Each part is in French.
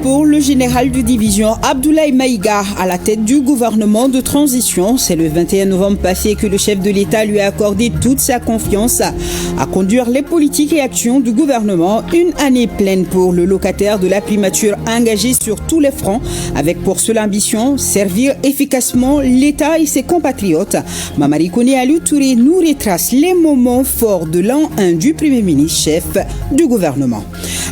pour le général de division Abdoulaye Maïga à la tête du gouvernement de transition. C'est le 21 novembre passé que le chef de l'État lui a accordé toute sa confiance à conduire les politiques et actions du gouvernement. Une année pleine pour le locataire de la primature engagé sur tous les fronts avec pour seule ambition servir efficacement l'État et ses compatriotes. Mamari Koné Aliou Touré nous retrace les moments forts de l'an 1 du Premier ministre chef du gouvernement.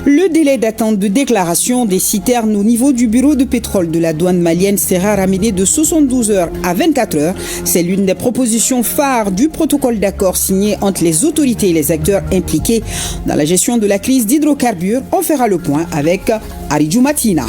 Le délai d'attente de déclaration des citernes au niveau du bureau de pétrole de la douane malienne sera ramené de 72 heures à 24 heures. C'est l'une des propositions phares du protocole d'accord signé entre les autorités et les acteurs impliqués dans la gestion de la crise d'hydrocarbures. On fera le point avec Aridjou Matina.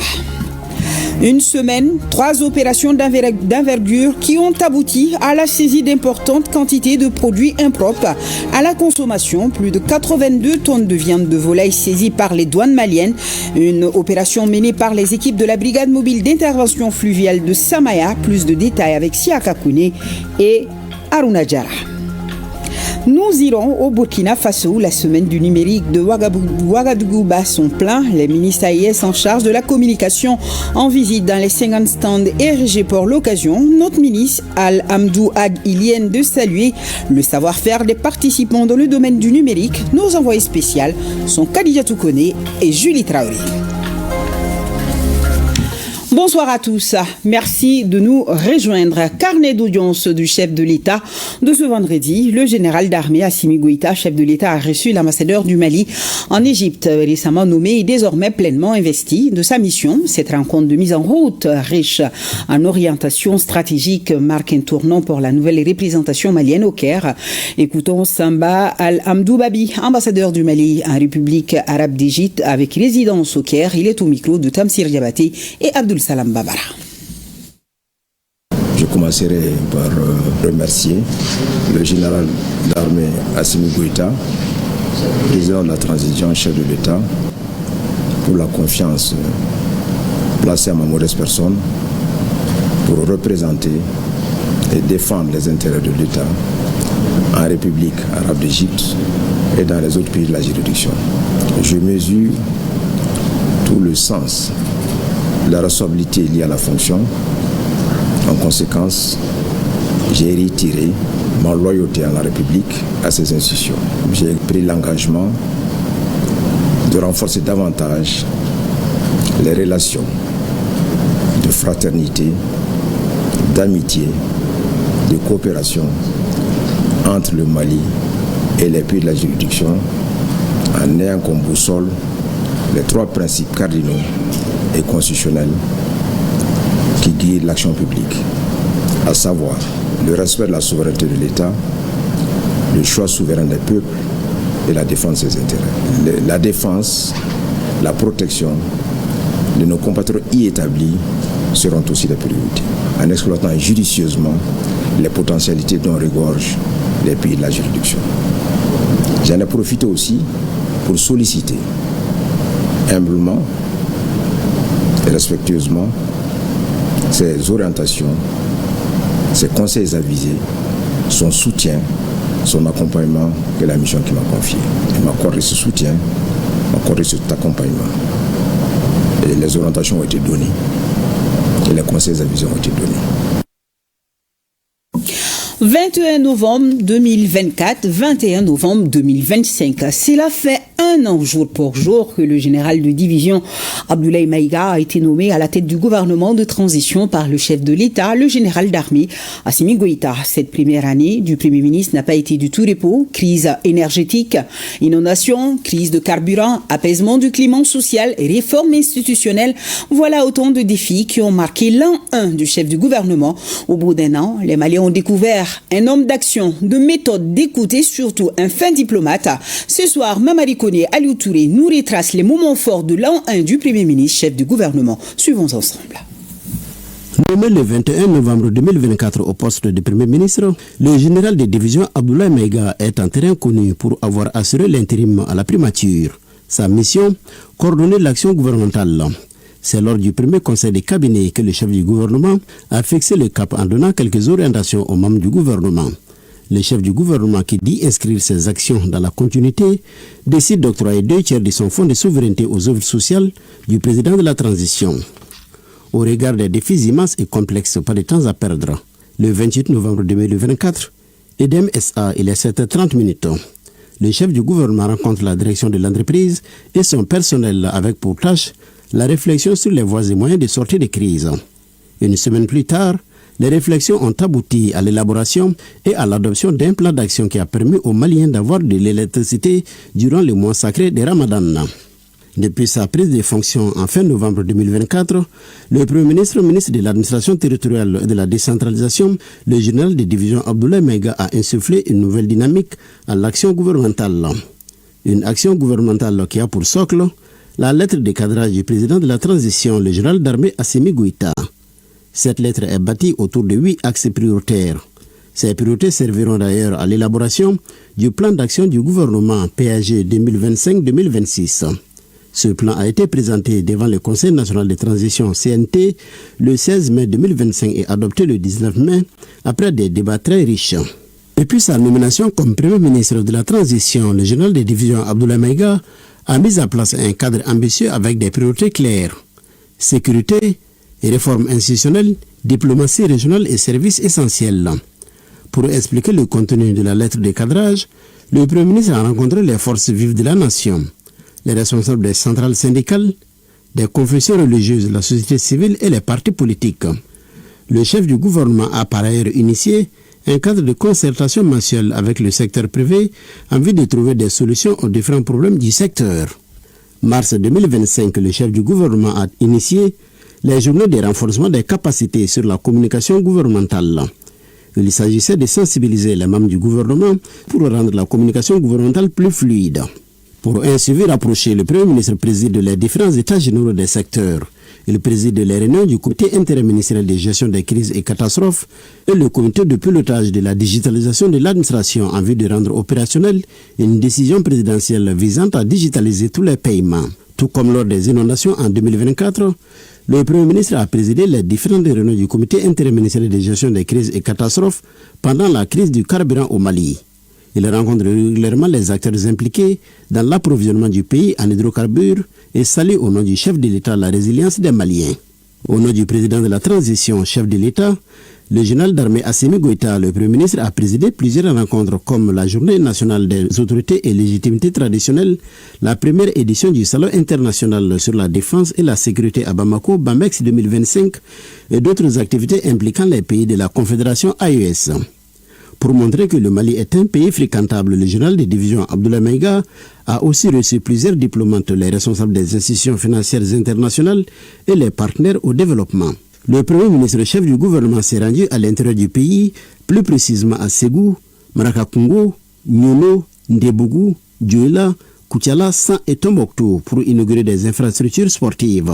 Une semaine, 3 opérations d'envergure qui ont abouti à la saisie d'importantes quantités de produits impropres à la consommation. Plus de 82 tonnes de viande de volaille saisies par les douanes maliennes. Une opération menée par les équipes de la brigade mobile d'intervention fluviale de Samaya. Plus de détails avec Siaka Kouné et Aruna Djara. Nous irons au Burkina Faso où la semaine du numérique de Ouagadougou bat son plein. Les ministres AIS en charge de la communication en visite dans les 50 stands érigés pour l'occasion. Notre ministre Al-Hamdou Ag Ilienne de saluer le savoir-faire des participants dans le domaine du numérique. Nos envoyés spéciaux sont Khadija Toukone et Julie Traoré. Bonsoir à tous. Merci de nous rejoindre. Carnet d'audience du chef de l'État de ce vendredi. Le général d'armée Assimi Goïta, chef de l'État, a reçu l'ambassadeur du Mali en Égypte, récemment nommé et désormais pleinement investi de sa mission. Cette rencontre de mise en route, riche en orientation stratégique, marque un tournant pour la nouvelle représentation malienne au Caire. Écoutons Samba Al-Hamdou Babi, ambassadeur du Mali en République arabe d'Égypte, avec résidence au Caire. Il est au micro de Tamsir Diabaté et Abdoul Salam Babara. Je commencerai par remercier le général d'armée Assimi Goïta, président de la transition, chef de l'État, pour la confiance placée à ma modeste personne pour représenter et défendre les intérêts de l'État en République arabe d'Égypte et dans les autres pays de la juridiction. Je mesure tout le sens la responsabilité liée à la fonction. En conséquence, j'ai retiré ma loyauté à la République, à ses institutions. J'ai pris l'engagement de renforcer davantage les relations de fraternité, d'amitié, de coopération entre le Mali et les pays de la juridiction en ayant comme boussole les 3 principes cardinaux et constitutionnel qui guide l'action publique, à savoir le respect de la souveraineté de l'État, le choix souverain des peuples et la défense des intérêts. La défense, la protection de nos compatriotes y établis seront aussi des priorités, en exploitant judicieusement les potentialités dont regorgent les pays de la juridiction. J'en ai profité aussi pour solliciter humblement et respectueusement ses orientations, ses conseils avisés, son soutien, son accompagnement de la mission qu'il m'a confiée. Il m'a accordé ce soutien, m'a accordé cet accompagnement. Et les orientations ont été données. Et les conseils avisés ont été donnés. 21 novembre 2024, 21 novembre 2025. Cela fait un an jour pour jour que le général de division Abdoulaye Maïga a été nommé à la tête du gouvernement de transition par le chef de l'État, le général d'armée Assimi Goïta. Cette première année du Premier ministre n'a pas été du tout repos. Crise énergétique, inondation, crise de carburant, apaisement du climat social et réforme institutionnelle. Voilà autant de défis qui ont marqué l'an 1 du chef du gouvernement. Au bout d'un an, les Maliens ont découvert un homme d'action, de méthode, d'écoute et surtout un fin diplomate. Ce soir, Mamari Koné Aliou Touré nous retrace les moments forts de l'an 1 du Premier ministre, chef du gouvernement. Suivons ensemble. Nommé le 21 novembre 2024 au poste de Premier ministre, le général de division Abdoulaye Maïga est en terrain connu pour avoir assuré l'intérim à la primature. Sa mission, coordonner l'action gouvernementale. C'est lors du premier conseil de cabinet que le chef du gouvernement a fixé le cap en donnant quelques orientations aux membres du gouvernement. Le chef du gouvernement qui dit inscrire ses actions dans la continuité décide d'octroyer 2/3 de son fonds de souveraineté aux œuvres sociales du président de la transition. Au regard des défis immenses et complexes, pas de temps à perdre. Le 28 novembre 2024, EDEM SA, il est 7h30. Le chef du gouvernement rencontre la direction de l'entreprise et son personnel avec pour tâche la réflexion sur les voies et moyens de sortie de crise. Une semaine plus tard, les réflexions ont abouti à l'élaboration et à l'adoption d'un plan d'action qui a permis aux Maliens d'avoir de l'électricité durant le mois sacré de Ramadan. Depuis sa prise de fonction en fin novembre 2024, le Premier ministre, ministre de l'administration territoriale et de la décentralisation, le général de division Abdoulaye Maïga a insufflé une nouvelle dynamique à l'action gouvernementale. Une action gouvernementale qui a pour socle la lettre de cadrage du président de la transition, le général d'armée Assimi Goïta. Cette lettre est bâtie autour de 8 axes prioritaires. Ces priorités serviront d'ailleurs à l'élaboration du plan d'action du gouvernement PAG 2025-2026. Ce plan a été présenté devant le Conseil national de transition CNT le 16 mai 2025 et adopté le 19 mai après des débats très riches. Depuis sa nomination comme Premier ministre de la transition, le général de division Abdoulaye Maïga a mis en place un cadre ambitieux avec des priorités claires. Sécurité, réforme institutionnelle, diplomatie régionale et services essentiels. Pour expliquer le contenu de la lettre de cadrage, le Premier ministre a rencontré les forces vives de la nation, les responsables des centrales syndicales, des confessions religieuses, la société civile et les partis politiques. Le chef du gouvernement a par ailleurs initié un cadre de concertation mensuelle avec le secteur privé en vue de trouver des solutions aux différents problèmes du secteur. Mars 2025, le chef du gouvernement a initié les journées de renforcement des capacités sur la communication gouvernementale. Il s'agissait de sensibiliser les membres du gouvernement pour rendre la communication gouvernementale plus fluide. Pour un suivi rapproché, le Premier ministre préside les différents états généraux des secteurs. Il préside les réunions du comité interministériel de gestion des crises et catastrophes et le comité de pilotage de la digitalisation de l'administration en vue de rendre opérationnelle une décision présidentielle visant à digitaliser tous les paiements. Tout comme lors des inondations en 2024, le Premier ministre a présidé les différentes réunions du comité interministériel de gestion des crises et catastrophes pendant la crise du carburant au Mali. Il rencontre régulièrement les acteurs impliqués dans l'approvisionnement du pays en hydrocarbures et salue au nom du chef de l'État la résilience des Maliens. Au nom du président de la transition, chef de l'État, le général d'armée Assimi Goïta, le Premier ministre, a présidé plusieurs rencontres comme la Journée nationale des autorités et légitimités traditionnelles, la première édition du Salon international sur la défense et la sécurité à Bamako, BAMEX 2025, et d'autres activités impliquant les pays de la Confédération AES. Pour montrer que le Mali est un pays fréquentable, le général de division Abdoulaye Maïga a aussi reçu plusieurs diplomates, les responsables des institutions financières internationales et les partenaires au développement. Le Premier ministre chef du gouvernement s'est rendu à l'intérieur du pays, plus précisément à Ségou, Marakakungo, Nyono, Ndebougou, Djouela, Koutiala, San et Tombouctou pour inaugurer des infrastructures sportives,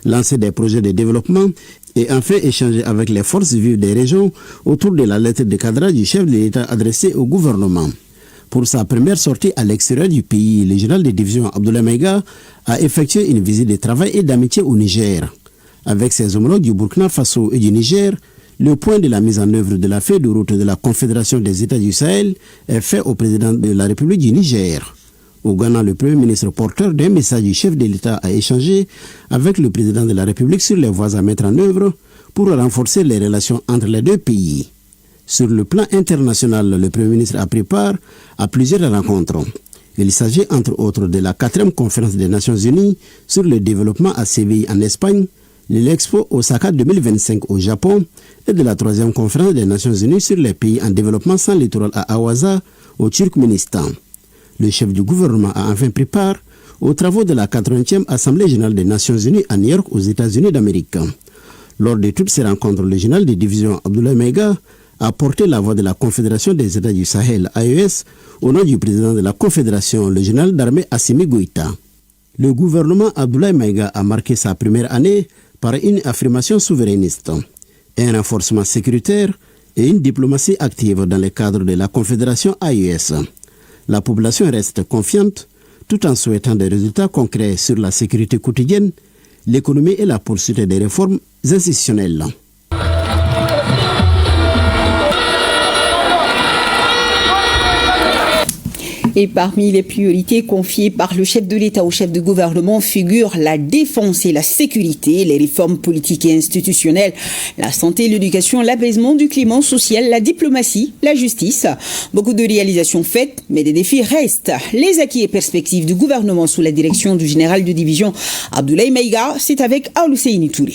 lancer des projets de développement et enfin échanger avec les forces vives des régions autour de la lettre de cadrage du chef de l'État adressée au gouvernement. Pour sa première sortie à l'extérieur du pays, le général de division Abdoulaye Maïga a effectué une visite de travail et d'amitié au Niger. Avec ses homologues du Burkina Faso et du Niger, le point de la mise en œuvre de la feuille de route de la Confédération des États du Sahel est fait au président de la République du Niger. Au Ghana, le Premier ministre porteur d'un message du chef de l'État a échangé avec le président de la République sur les voies à mettre en œuvre pour renforcer les relations entre les deux pays. Sur le plan international, le Premier ministre a pris part à plusieurs rencontres. Il s'agit entre autres de la 4e conférence des Nations Unies sur le développement à Séville en Espagne, de l'Expo Osaka 2025 au Japon et de la 3e conférence des Nations Unies sur les pays en développement sans littoral à Awaza au Turkménistan. Le chef du gouvernement a enfin pris part aux travaux de la 80e Assemblée générale des Nations Unies à New York aux États-Unis d'Amérique. Lors de toutes ces rencontres, le général de division Abdoulaye Maïga a porté la voix de la Confédération des États du Sahel, AES, au nom du président de la Confédération, le général d'armée Assimi Goïta. Le gouvernement Abdoulaye Maïga a marqué sa première année par une affirmation souverainiste, un renforcement sécuritaire et une diplomatie active dans le cadre de la Confédération AES. La population reste confiante tout en souhaitant des résultats concrets sur la sécurité quotidienne, l'économie et la poursuite des réformes institutionnelles. Et parmi les priorités confiées par le chef de l'État au chef de gouvernement figurent la défense et la sécurité, les réformes politiques et institutionnelles, la santé, l'éducation, l'apaisement du climat social, la diplomatie, la justice. Beaucoup de réalisations faites, mais des défis restent. Les acquis et perspectives du gouvernement sous la direction du général de division Abdoulaye Maïga, c'est avec Aoulousseini Touré.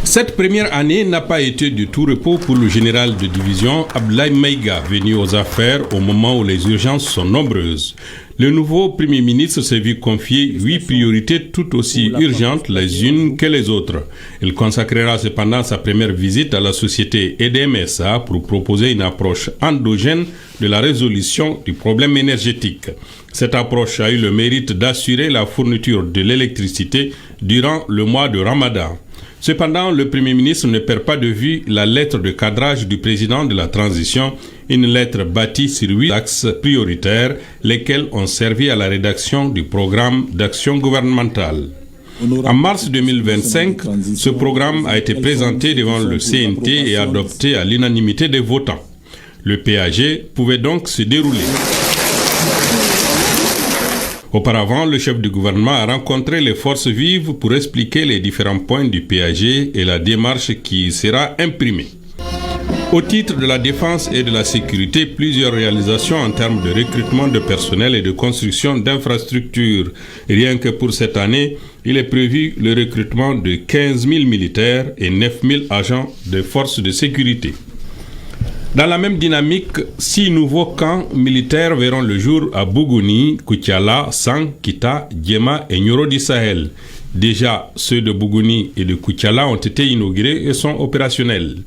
Cette première année n'a pas été du tout repos pour le général de division Abdoulaye Maïga, venu aux affaires au moment où les urgences sont nombreuses. Le nouveau Premier ministre s'est vu confier 8 priorités tout aussi urgentes les unes que les autres. Il consacrera cependant sa première visite à la société EDMSA pour proposer une approche endogène de la résolution du problème énergétique. Cette approche a eu le mérite d'assurer la fourniture de l'électricité durant le mois de Ramadan. Cependant, le Premier ministre ne perd pas de vue la lettre de cadrage du président de la transition, une lettre bâtie sur 8 axes prioritaires, lesquels ont servi à la rédaction du programme d'action gouvernementale. En mars 2025, ce programme a été présenté devant le CNT et adopté à l'unanimité des votants. Le PAG pouvait donc se dérouler. Auparavant, le chef du gouvernement a rencontré les forces vives pour expliquer les différents points du PAG et la démarche qui sera imprimée. Au titre de la défense et de la sécurité, plusieurs réalisations en termes de recrutement de personnel et de construction d'infrastructures. Rien que pour cette année, il est prévu le recrutement de 15 000 militaires et 9 000 agents de forces de sécurité. Dans la même dynamique, 6 nouveaux camps militaires verront le jour à Bougouni, Koutiala, Sang, Kita, Djema et Nyoro du Sahel. Déjà, ceux de Bougouni et de Koutiala ont été inaugurés et sont opérationnels.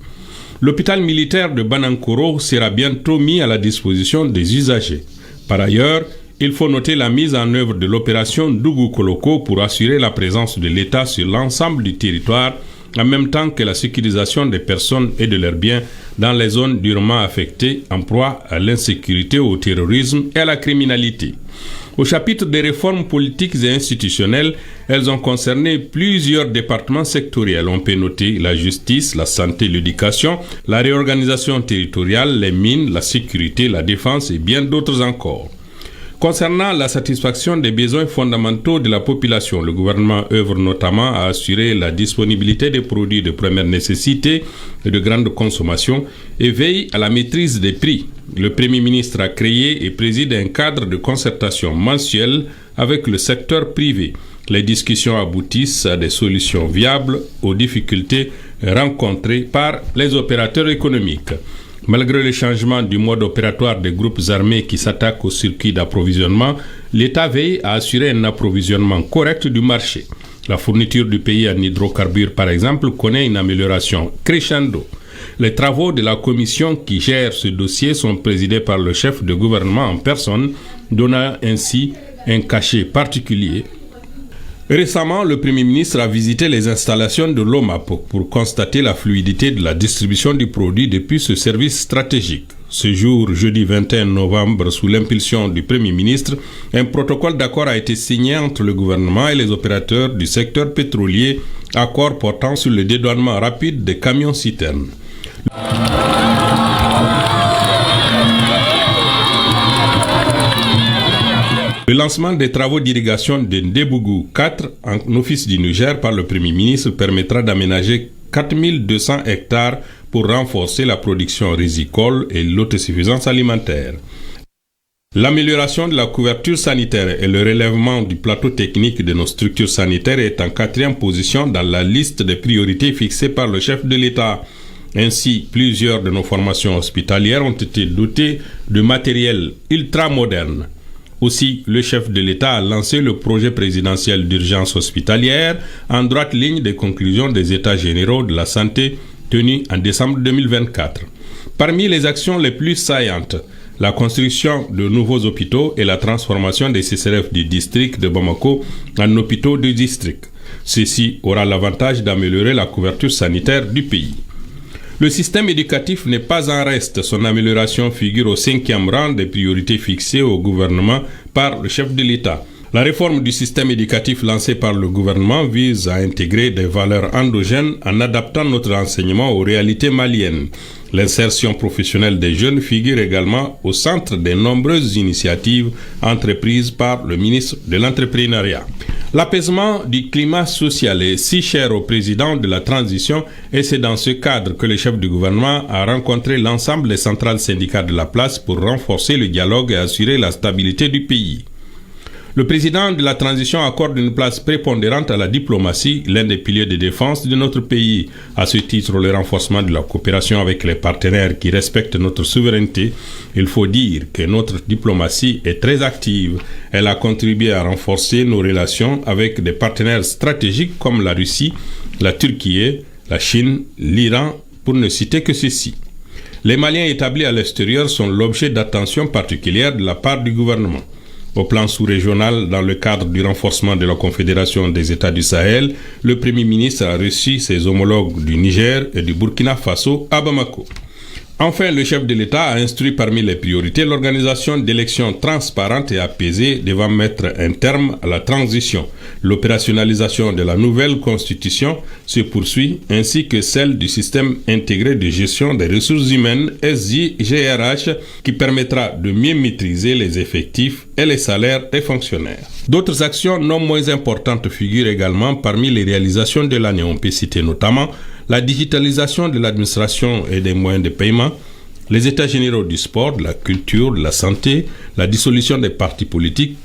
L'hôpital militaire de Banankoro sera bientôt mis à la disposition des usagers. Par ailleurs, il faut noter la mise en œuvre de l'opération Dougou Koloko pour assurer la présence de l'État sur l'ensemble du territoire, en même temps que la sécurisation des personnes et de leurs biens dans les zones durement affectées en proie à l'insécurité, au terrorisme et à la criminalité. Au chapitre des réformes politiques et institutionnelles, elles ont concerné plusieurs départements sectoriels. On peut noter la justice, la santé, l'éducation, la réorganisation territoriale, les mines, la sécurité, la défense et bien d'autres encore. Concernant la satisfaction des besoins fondamentaux de la population, le gouvernement œuvre notamment à assurer la disponibilité des produits de première nécessité et de grande consommation et veille à la maîtrise des prix. Le Premier ministre a créé et préside un cadre de concertation mensuel avec le secteur privé. Les discussions aboutissent à des solutions viables aux difficultés rencontrées par les opérateurs économiques. Malgré le changement du mode opératoire des groupes armés qui s'attaquent au circuit d'approvisionnement, l'État veille à assurer un approvisionnement correct du marché. La fourniture du pays en hydrocarbures, par exemple, connaît une amélioration crescendo. Les travaux de la commission qui gère ce dossier sont présidés par le chef de gouvernement en personne, donnant ainsi un cachet particulier. Récemment, le Premier ministre a visité les installations de l'OMAP pour constater la fluidité de la distribution du produit depuis ce service stratégique. Ce jour, jeudi 21 novembre, sous l'impulsion du Premier ministre, un protocole d'accord a été signé entre le gouvernement et les opérateurs du secteur pétrolier, accord portant sur le dédouanement rapide des camions-citernes. Le lancement des travaux d'irrigation de Ndebougou 4 en office du Niger par le Premier ministre permettra d'aménager 4200 hectares pour renforcer la production rizicole et l'autosuffisance alimentaire. L'amélioration de la couverture sanitaire et le relèvement du plateau technique de nos structures sanitaires est en 4e position dans la liste des priorités fixées par le chef de l'État. Ainsi, plusieurs de nos formations hospitalières ont été dotées de matériel ultramoderne. Aussi, le chef de l'État a lancé le projet présidentiel d'urgence hospitalière en droite ligne des conclusions des États généraux de la santé tenus en décembre 2024. Parmi les actions les plus saillantes, la construction de nouveaux hôpitaux et la transformation des CCRF du district de Bamako en hôpitaux de district. Ceci aura l'avantage d'améliorer la couverture sanitaire du pays. Le système éducatif n'est pas en reste. Son amélioration figure au 5e rang des priorités fixées au gouvernement par le chef de l'État. La réforme du système éducatif lancée par le gouvernement vise à intégrer des valeurs endogènes en adaptant notre enseignement aux réalités maliennes. L'insertion professionnelle des jeunes figure également au centre des nombreuses initiatives entreprises par le ministre de l'Entrepreneuriat. L'apaisement du climat social est si cher au président de la transition et c'est dans ce cadre que le chef du gouvernement a rencontré l'ensemble des centrales syndicales de la place pour renforcer le dialogue et assurer la stabilité du pays. Le président de la transition accorde une place prépondérante à la diplomatie, l'un des piliers de défense de notre pays. À ce titre, le renforcement de la coopération avec les partenaires qui respectent notre souveraineté. Il faut dire que notre diplomatie est très active. Elle a contribué à renforcer nos relations avec des partenaires stratégiques comme la Russie, la Turquie, la Chine, l'Iran, pour ne citer que ceci. Les Maliens établis à l'extérieur sont l'objet d'attention particulière de la part du gouvernement. Au plan sous-régional, dans le cadre du renforcement de la Confédération des États du Sahel, le Premier ministre a reçu ses homologues du Niger et du Burkina Faso à Bamako. Enfin, le chef de l'État a instruit parmi les priorités l'organisation d'élections transparentes et apaisées devant mettre un terme à la transition. L'opérationnalisation de la nouvelle constitution se poursuit ainsi que celle du système intégré de gestion des ressources humaines SIGRH qui permettra de mieux maîtriser les effectifs et les salaires des fonctionnaires. D'autres actions non moins importantes figurent également parmi les réalisations de l'année. On peut citer notamment la digitalisation de l'administration et des moyens de paiement, les états généraux du sport, de la culture, de la santé, la dissolution des partis politiques,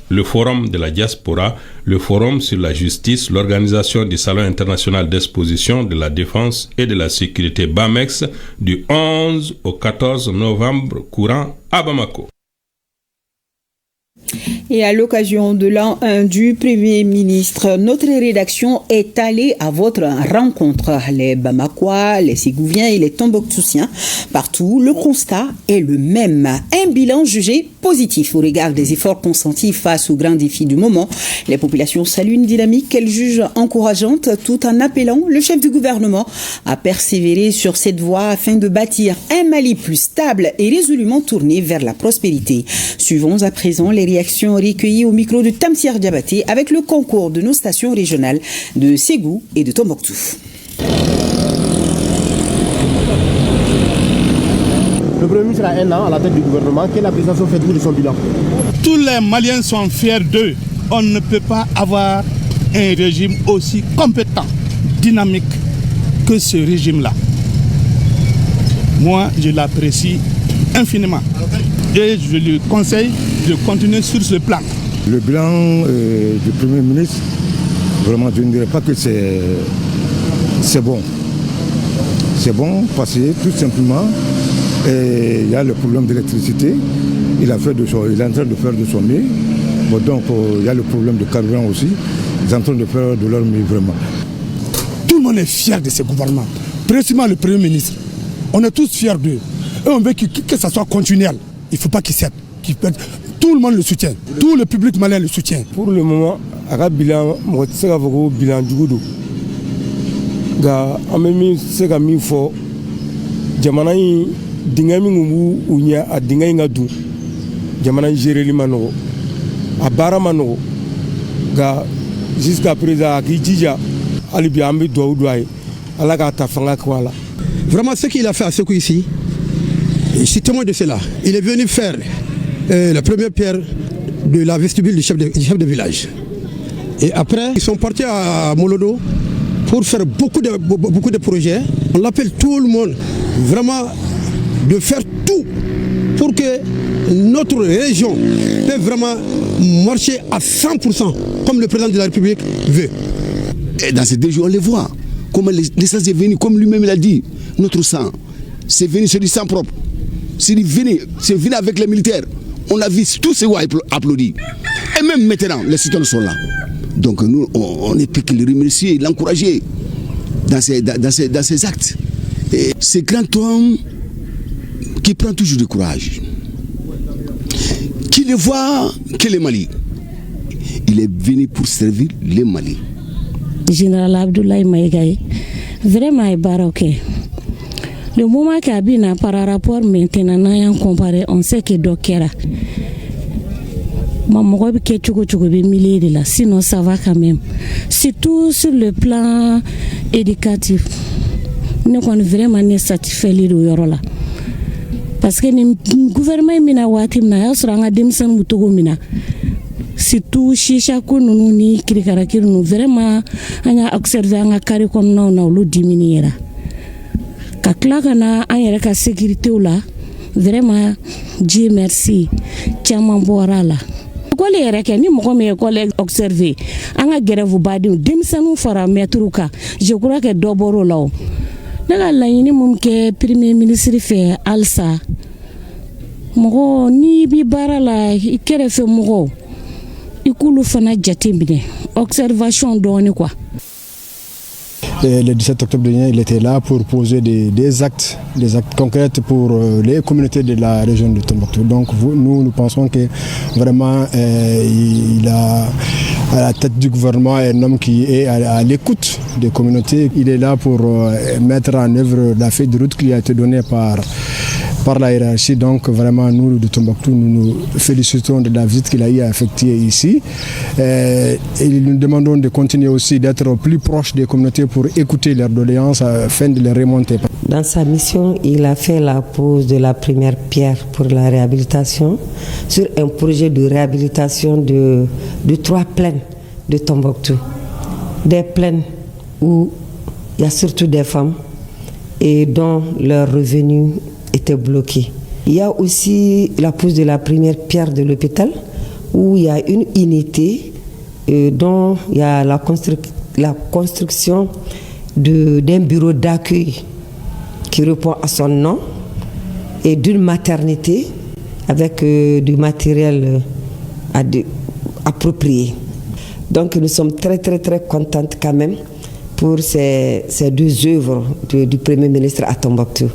le forum de la diaspora, le forum sur la justice, l'organisation du Salon international d'exposition de la défense et de la sécurité BAMEX du 11 au 14 novembre courant à Bamako. Et à l'occasion de l'an 1 du Premier ministre, notre rédaction est allée à votre rencontre. Les Bamakois, les Ségouviens et les Tombouctousiens, partout, le constat est le même. Un bilan jugé positif au regard des efforts consentis face aux grands défis du moment. Les populations saluent une dynamique qu'elles jugent encourageante tout en appelant le chef du gouvernement à persévérer sur cette voie afin de bâtir un Mali plus stable et résolument tourné vers la prospérité. Suivons à présent les réactions recueillies au micro de Tamsir Diabaté avec le concours de nos stations régionales de Ségou et de Tombouctou. Le Premier ministre a un an à la tête du gouvernement. Quelle appréciation faites-vous de son bilan? Tous les Maliens sont fiers d'eux. On ne peut pas avoir un régime aussi compétent, dynamique que ce régime-là. Moi, je l'apprécie infiniment. Et je lui conseille de continuer sur ce plan. Le bilan du Premier ministre, vraiment, je ne dirais pas que c'est bon. C'est bon parce que tout simplement, il y a le problème d'électricité. Il est en train de faire de son mieux. Bon, donc, il y a le problème de carburant aussi. Ils sont en train de faire de leur mieux vraiment. Tout le monde est fier de ce gouvernement. Précisément le Premier ministre. On est tous fiers d'eux. Et on veut que ça soit continuel. Il ne faut pas qu'il cède. Tout le monde le soutient. Tout le public malien le soutient. Pour le moment, il bilan bilan du goudou. Amemi sega mifo jamana yi dinga mingu unya a dinga ngadu jamana jereli mano abara mano ga jusqu'à présent qui dija alibi ambi do douai ala ka tafanga kwala. Vraiment ce qu'il a fait à ce coup ici, je suis témoin de cela. Il est venu faire la première pierre de la vestibule du chef de village. Et après, ils sont partis à Molodo pour faire beaucoup de projets. On appelle tout le monde vraiment de faire tout pour que notre région puisse vraiment marcher à 100% comme le président de la République veut. Et dans ces deux jours, on les voit. Comment l'essence est venue, comme lui-même l'a dit, notre sang, c'est venu sur du sang propre. C'est venu avec les militaires. On a vu tous ces voix applaudir. Et même maintenant, les citoyens sont là. Donc nous, on ne peut que le remercier, l'encourager dans ses actes. Et c'est grand homme qui prend toujours du courage, qui ne voit que le Mali. Il est venu pour servir le Mali. Général Abdoulaye Maïga, vraiment est baroque. Le moment qu'il y a par rapport maintenant, comparé, on sait que Dokera. mɔgɔ bɛ kɛ cogo cogo bɛ milieu de la, sinon ça va quand même, surtout sur le plan éducatif. Ne kɔni vraiment ne satisfait li do yɔrɔ la, parce que ni gouvernement mina waati mina y'a sɔrɔ an ka denmisɛnninw bɛ togo mina, surtout shisha ko ninnu ni kirikarakiri ninnu, vraiment an y'a observé an ka carré kɔnɔnaw na olu diminuera. Ka tila ka na an yɛrɛ ka sécurité la, vraiment Dieu merci caman bɔra la. École yɛrɛ kɛ ni mɔgɔ min école observé an ka grève badenw denmisɛnninw fara maître kan, je crois que dɔ bɔr'o la o. Ne ka laɲini mun kɛ premier ministre fɛ halisa, mɔgɔ ni bi baara la i kɛrɛfɛ mɔgɔw i k'olu fana jate minɛ, observation dɔɔni quoi. Le 17 octobre dernier, il était là pour poser des actes concrets pour les communautés de la région de Tombouctou. Donc nous pensons que vraiment il a à la tête du gouvernement un homme qui est à l'écoute des communautés. Il est là pour mettre en œuvre la feuille de route qui a été donnée par la hiérarchie. Donc vraiment nous de Tombouctou, nous nous félicitons de la visite qu'il a eu à effectuer ici. Et nous demandons de continuer aussi d'être plus proche des communautés pour écouter leurs doléances afin de les remonter. Dans sa mission, il a fait la pose de la première pierre pour la réhabilitation sur un projet de réhabilitation de 3 plaines de Tombouctou. Des plaines où il y a surtout des femmes et dont leurs revenus étaient bloqués. Il y a aussi la pose de la première pierre de l'hôpital où il y a une unité dont il y a la construction d'un bureau d'accueil qui répond à son nom et d'une maternité avec du matériel approprié. Donc nous sommes très contentes quand même pour ces 2 œuvres du Premier ministre à Tombouctou.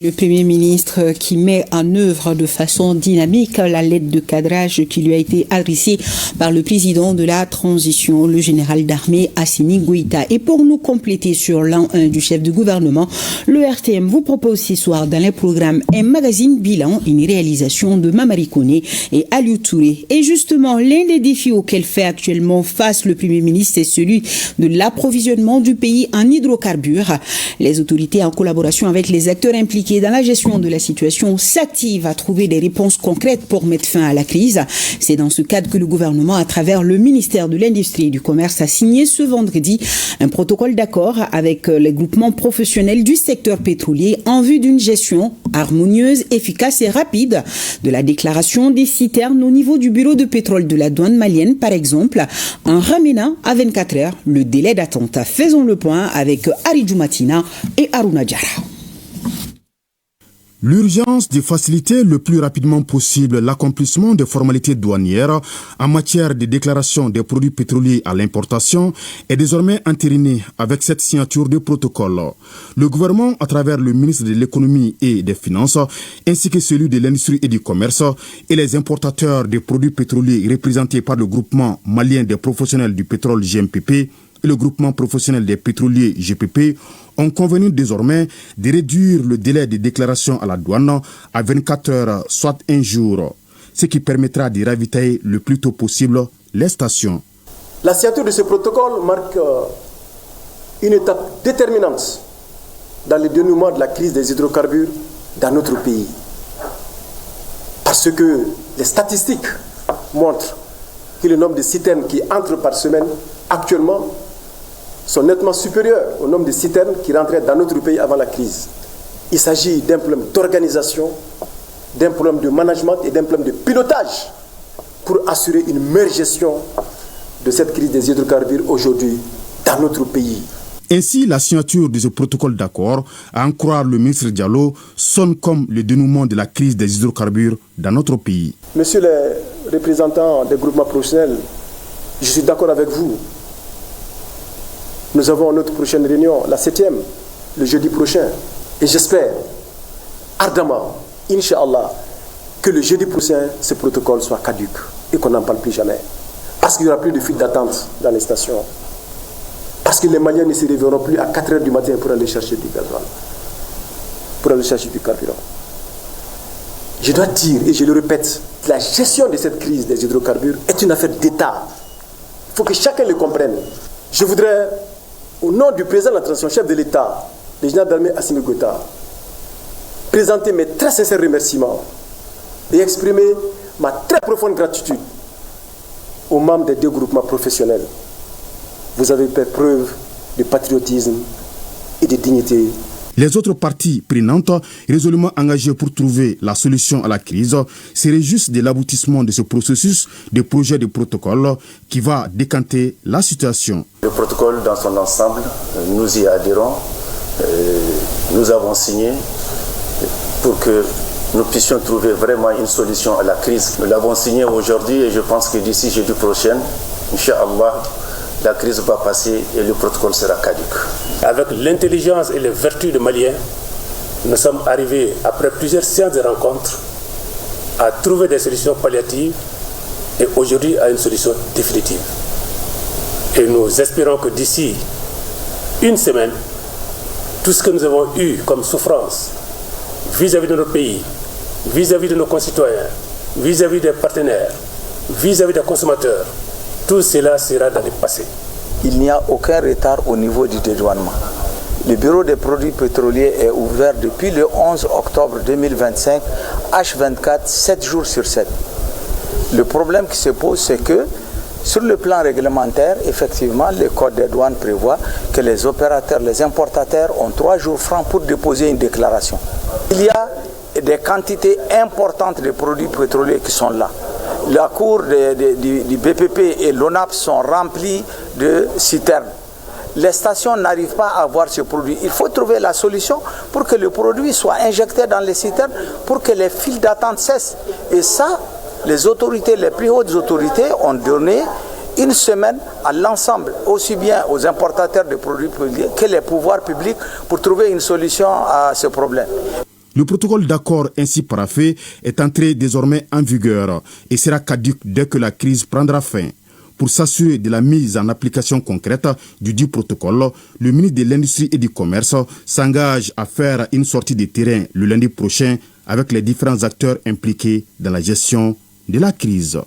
Le Premier ministre qui met en œuvre de façon dynamique la lettre de cadrage qui lui a été adressée par le président de la transition, le général d'armée Assimi Goïta. Et pour nous compléter sur l'an 1 du chef de gouvernement, le RTM vous propose ce soir dans les programmes un magazine bilan, une réalisation de Mamari Koné et Aliou Touré. Et justement, l'un des défis auxquels fait actuellement face le Premier ministre est celui de l'approvisionnement du pays en hydrocarbures. Les autorités, en collaboration avec les acteurs impliqués dans la gestion de la situation, s'active à trouver des réponses concrètes pour mettre fin à la crise. C'est dans ce cadre que le gouvernement, à travers le ministère de l'Industrie et du Commerce, a signé ce vendredi un protocole d'accord avec les groupements professionnels du secteur pétrolier en vue d'une gestion harmonieuse, efficace et rapide de la déclaration des citernes au niveau du bureau de pétrole de la douane malienne, par exemple, en ramenant à 24 heures le délai d'attente. Faisons le point avec Aridou Matina et Aruna Diara. L'urgence de faciliter le plus rapidement possible l'accomplissement des formalités douanières en matière de déclaration des produits pétroliers à l'importation est désormais entérinée avec cette signature de protocole. Le gouvernement, à travers le ministre de l'économie et des finances, ainsi que celui de l'industrie et du commerce, et les importateurs de produits pétroliers représentés par le groupement malien des professionnels du pétrole GMPP et le groupement professionnel des pétroliers GPP, ont convenu désormais de réduire le délai de déclaration à la douane à 24 heures, soit un jour, ce qui permettra de ravitailler le plus tôt possible les stations. La signature de ce protocole marque une étape déterminante dans le dénouement de la crise des hydrocarbures dans notre pays. Parce que les statistiques montrent que le nombre de citernes qui entrent par semaine actuellement sont nettement supérieurs au nombre de citernes qui rentraient dans notre pays avant la crise. Il s'agit d'un problème d'organisation, d'un problème de management et d'un problème de pilotage pour assurer une meilleure gestion de cette crise des hydrocarbures aujourd'hui dans notre pays. Ainsi, la signature de ce protocole d'accord, à en croire le ministre Diallo, sonne comme le dénouement de la crise des hydrocarbures dans notre pays. Monsieur le représentant des groupements professionnels, je suis d'accord avec vous. Nous avons notre prochaine réunion, la 7e, le jeudi prochain. Et j'espère ardemment, Inch'Allah, que le jeudi prochain, ce protocole soit caduc et qu'on n'en parle plus jamais. Parce qu'il n'y aura plus de fuite d'attente dans les stations. Parce que les Maliens ne se réveilleront plus à 4 heures du matin pour aller chercher du gasoil, pour aller chercher du carburant. Je dois dire, et je le répète, la gestion de cette crise des hydrocarbures est une affaire d'État. Il faut que chacun le comprenne. Je voudrais, au nom du président de la transition, chef de l'État, le général d'armée Assimi Goïta, présenter mes très sincères remerciements et exprimer ma très profonde gratitude aux membres des deux groupements professionnels. Vous avez fait preuve de patriotisme et de dignité. Les autres parties prenantes, résolument engagées pour trouver la solution à la crise, se réjouissent de l'aboutissement de ce processus de projet de protocole qui va décanter la situation. Le protocole dans son ensemble, nous y adhérons. Nous avons signé pour que nous puissions trouver vraiment une solution à la crise. Nous l'avons signé aujourd'hui et je pense que d'ici jeudi prochain, Inch'Allah, la crise va passer et le protocole sera caduc. Avec l'intelligence et les vertus de Maliens, nous sommes arrivés, après plusieurs séances de rencontres, à trouver des solutions palliatives et aujourd'hui à une solution définitive. Et nous espérons que d'ici une semaine, tout ce que nous avons eu comme souffrance vis-à-vis de notre pays, vis-à-vis de nos concitoyens, vis-à-vis des partenaires, vis-à-vis des consommateurs, tout cela sera dans le passé. Il n'y a aucun retard au niveau du dédouanement. Le bureau des produits pétroliers est ouvert depuis le 11 octobre 2025, H24, 7 jours sur 7. Le problème qui se pose, c'est que sur le plan réglementaire, effectivement, le code des douanes prévoit que les opérateurs, les importateurs ont 3 jours francs pour déposer une déclaration. Il y a des quantités importantes de produits pétroliers qui sont là. La cour du BPP et l'ONAP sont remplies de citernes. Les stations n'arrivent pas à avoir ce produit. Il faut trouver la solution pour que le produit soit injecté dans les citernes, pour que les files d'attente cessent. Et ça, les autorités, les plus hautes autorités ont donné une semaine à l'ensemble, aussi bien aux importateurs de produits que les pouvoirs publics, pour trouver une solution à ce problème. Le protocole d'accord ainsi paraphé est entré désormais en vigueur et sera caduc dès que la crise prendra fin. Pour s'assurer de la mise en application concrète du dit protocole, le ministre de l'Industrie et du Commerce s'engage à faire une sortie de terrain le lundi prochain avec les différents acteurs impliqués dans la gestion de la crise.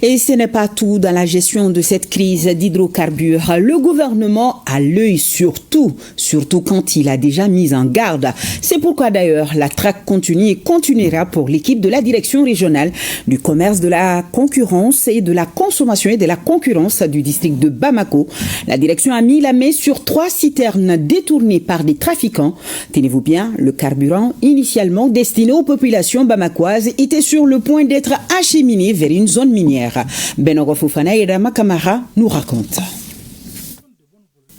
Et ce n'est pas tout dans la gestion de cette crise d'hydrocarbures. Le gouvernement a l'œil surtout quand il a déjà mis en garde. C'est pourquoi d'ailleurs la traque continue et continuera pour l'équipe de la direction régionale du commerce, de la concurrence et de la consommation et de la concurrence du district de Bamako. La direction a mis la main sur 3 citernes détournées par des trafiquants. Tenez-vous bien, le carburant initialement destiné aux populations bamakoises était sur le point d'être acheminé vers une zone minière. Benogo Fofana et Rama Kamara nous racontent.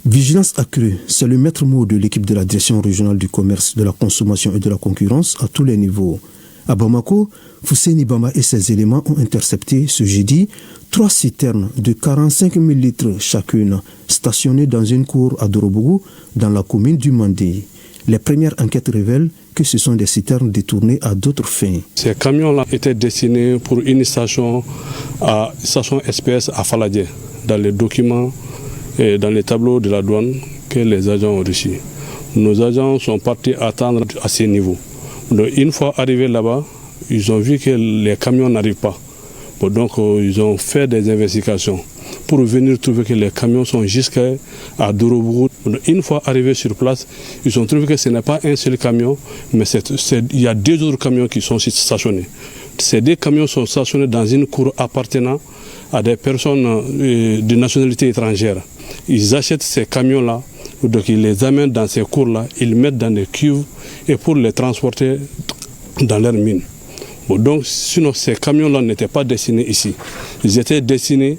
Vigilance accrue, c'est le maître mot de l'équipe de la direction régionale du commerce, de la consommation et de la concurrence à tous les niveaux. À Bamako, Fousseini Bama et ses éléments ont intercepté ce jeudi 3 citernes de 45 000 litres chacune, stationnées dans une cour à Dorobougou, dans la commune du Mandé. Les premières enquêtes révèlent que ce sont des citernes détournées à d'autres fins. Ces camions-là étaient destinés pour une station SPS à Faladje, dans les documents et dans les tableaux de la douane que les agents ont reçus. Nos agents sont partis attendre à ce niveau. Donc, une fois arrivés là-bas, ils ont vu que les camions n'arrivent pas. Donc ils ont fait des investigations pour venir trouver que les camions sont jusqu'à Dorobougou. Une fois arrivés sur place, ils ont trouvé que ce n'est pas un seul camion, mais il y a 2 autres camions qui sont stationnés. Ces 2 camions sont stationnés dans une cour appartenant à des personnes de nationalité étrangère. Ils achètent ces camions-là, donc ils les amènent dans ces cours-là, ils les mettent dans des cuves et pour les transporter dans leurs mines. Donc sinon ces camions-là n'étaient pas destinés ici. Ils étaient destinés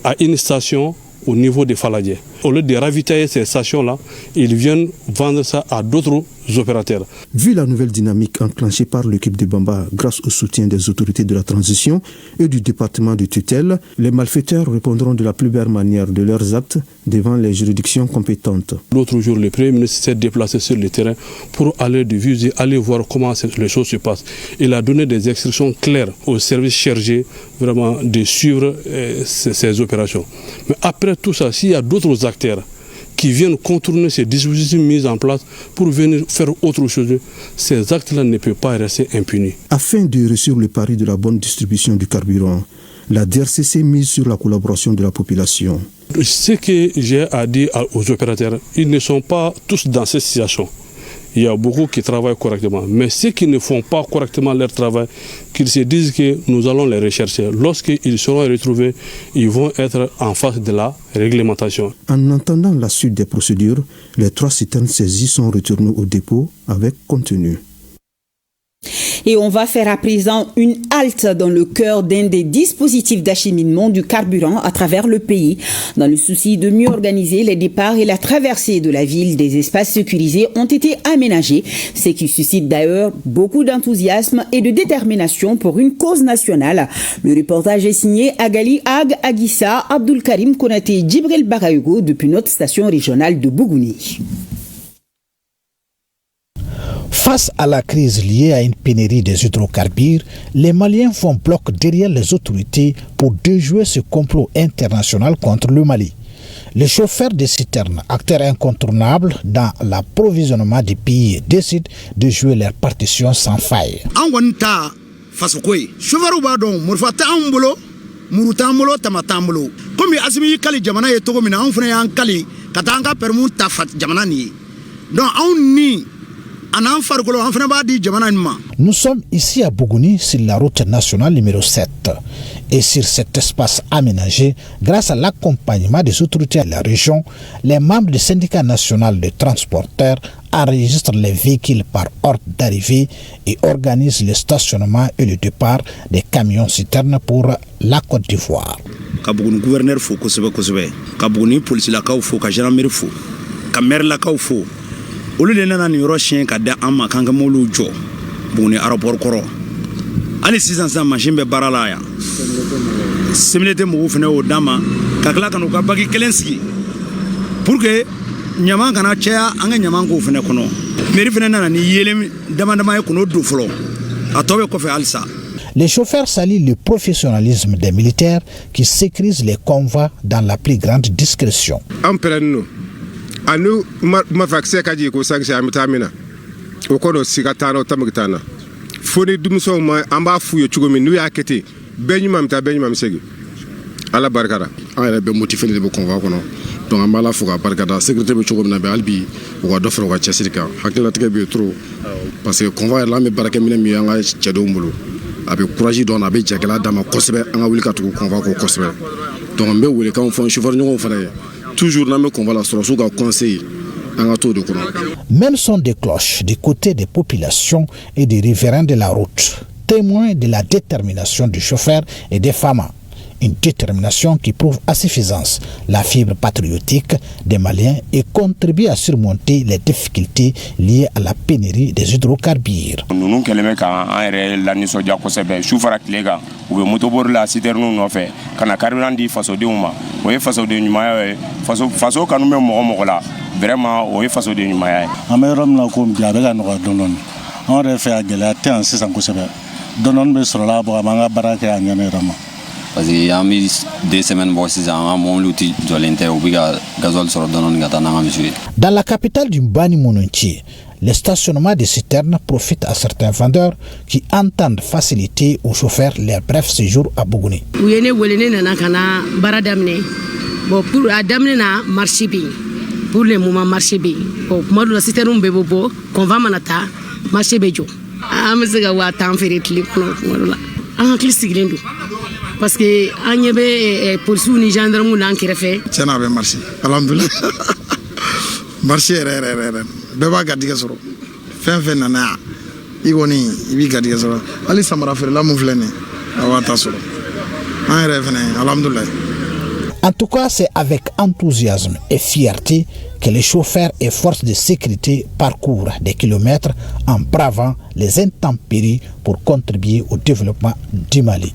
à une station au niveau des Faladje. Au lieu de ravitailler ces stations-là, ils viennent vendre ça à d'autres opérateurs. Vu la nouvelle dynamique enclenchée par l'équipe de Bamba grâce au soutien des autorités de la transition et du département de tutelle, les malfaiteurs répondront de la plus belle manière de leurs actes devant les juridictions compétentes. L'autre jour, le Premier ministre s'est déplacé sur le terrain pour aller viser, aller voir comment les choses se passent. Il a donné des instructions claires aux services chargés vraiment de suivre ces opérations. Mais après tout ça, s'il y a d'autres acteurs qui viennent contourner ces dispositifs mis en place pour venir faire autre chose, ces actes-là ne peuvent pas rester impunis. Afin de réussir le pari de la bonne distribution du carburant, la DRCC mise sur la collaboration de la population. Ce que j'ai à dire aux opérateurs, ils ne sont pas tous dans cette situation. Il y a beaucoup qui travaillent correctement. Mais ceux qui ne font pas correctement leur travail, qu'ils se disent que nous allons les rechercher. Lorsqu'ils seront retrouvés, ils vont être en face de la réglementation. En attendant la suite des procédures, les 3 citernes saisies sont retournées au dépôt avec contenu. Et on va faire à présent une halte dans le cœur d'un des dispositifs d'acheminement du carburant à travers le pays. Dans le souci de mieux organiser les départs et la traversée de la ville, des espaces sécurisés ont été aménagés, ce qui suscite d'ailleurs beaucoup d'enthousiasme et de détermination pour une cause nationale. Le reportage est signé Agali Ag Agissa, Abdul Karim Konaté, Djibril Barahugo depuis notre station régionale de Bougouni. Face à la crise liée à une pénurie des hydrocarbures, les Maliens font bloc derrière les autorités pour déjouer ce complot international contre le Mali. Les chauffeurs de citernes, acteurs incontournables dans l'approvisionnement du pays, décident de jouer leur partition sans faille. Nous sommes ici à Bougouni sur la route nationale numéro 7 et sur cet espace aménagé, grâce à l'accompagnement des autorités de la région, les membres du syndicat national de transporteurs enregistrent les véhicules par ordre d'arrivée et organisent le stationnement et le départ des camions citernes pour la Côte d'Ivoire. Kabougou gouverneur faut kosebe Kabougou police la kaw faut ka gendarmerie faut ka maire la kaw faut olu de nana ni yɔrɔ siɲɛ ka da an ma k'an ka mɔbiliw jɔ Buguni aéroport kɔrɔ hali sisan machine bɛ baara la yan semilité mɔgɔw fana y'o d'an ma ka tila ka n'u ka bagi kelen sigi pour que ɲaman kana caya an ka ɲaman k'o fana kɔnɔ mairie fana nana ni yelen dama dama ye k'o don fɔlɔ a tɔ bɛ kɔfɛ halisa. Les chauffeurs saluent le professionnalisme des militaires qui sécurisent les convois dans la plus grande discrétion. Anu mafakse kaji ko sanksi amitamina o kono sikatano tamgitana foni dumso ma amba fuyo chugomi nu yakete benyuma mta benyuma msegi ala barkada ala be motivé de convoi kono donc amba la fuga barkada sécurité be chugomi na be albi o do fro ko chesirika hakila tike be trop parce que convoi la me baraka mina mi anga chedo mbulu abe courage don abe jagala dama kosbe anga wuli katu convoi ko kosbe donc mbe wuli kan fon chauffeur nyon fana toujours dans qu'on va la sur conseil en de courant. Même son des cloches du côté des populations et des riverains de la route, témoins de la détermination du chauffeur et des femmes. Une détermination qui prouve à suffisance la fibre patriotique des Maliens et contribue à surmonter les difficultés liées à la pénurie des hydrocarbures. Nous keleme ka an yɛrɛ lanisɔndiya kosɛbɛ su fara tile kan u bɛ motobori la citerne nɔfɛ ka na carburant di fasodenw ma o ye fasoden ɲumanya ye faso kanu bɛ mɔgɔ mɔgɔ la vraiment o ye fasoden ɲumanya ye. An bɛ yɔrɔ min na ko bi a bɛ ka nɔgɔya dɔɔni an yɛrɛ fɛ a gɛlɛya tɛ yan sisan kosɛbɛ dɔɔni bɛ sɔrɔla bɔ a b'an ka baara kɛ a ɲɛna yɛrɛ ma. Parce que an bɛ 2 semaines bɔ sisan an ka mɔbiliw tɛ jɔlen tɛ u bɛ ka gasoil sɔrɔ dɔɔni ka taa n'an ka misiw ye. Dans la capitale du Bani Monontier, le stationnement des citernes profite à certains vendeurs qui entendent faciliter aux chauffeurs leur bref séjour à Bougouni. U ye ne wele ne nana ka na baara daminɛ bon pour a daminɛ na marché bɛ yen pour le moment marché bɛ yen bon kuma dɔ la citerne bɛ bɔ convoi mana taa marché bɛ jɔ an bɛ se ka 10,000 feere tile kɔnɔ kuma dɔ la an hakili sigilen don. Parce que an ɲɛ bɛ polisiw ni gendarmew n'an kɛrɛfɛ. Tiɲɛna a bɛ marché alhamdulilah marché yɛrɛ bɛɛ b'a garijɛgɛ sɔrɔ fɛn fɛn nana yan i kɔni i b'i garijɛgɛ sɔrɔ hali samara feerela mun filɛ nin ye a b'a ta sɔrɔ an yɛrɛ fɛnɛ alhamdulilah. En tout cas, c'est avec enthousiasme et fierté que les chauffeurs et forces de sécurité parcourent des kilomètres en bravant les intempéries pour contribuer au développement du Mali.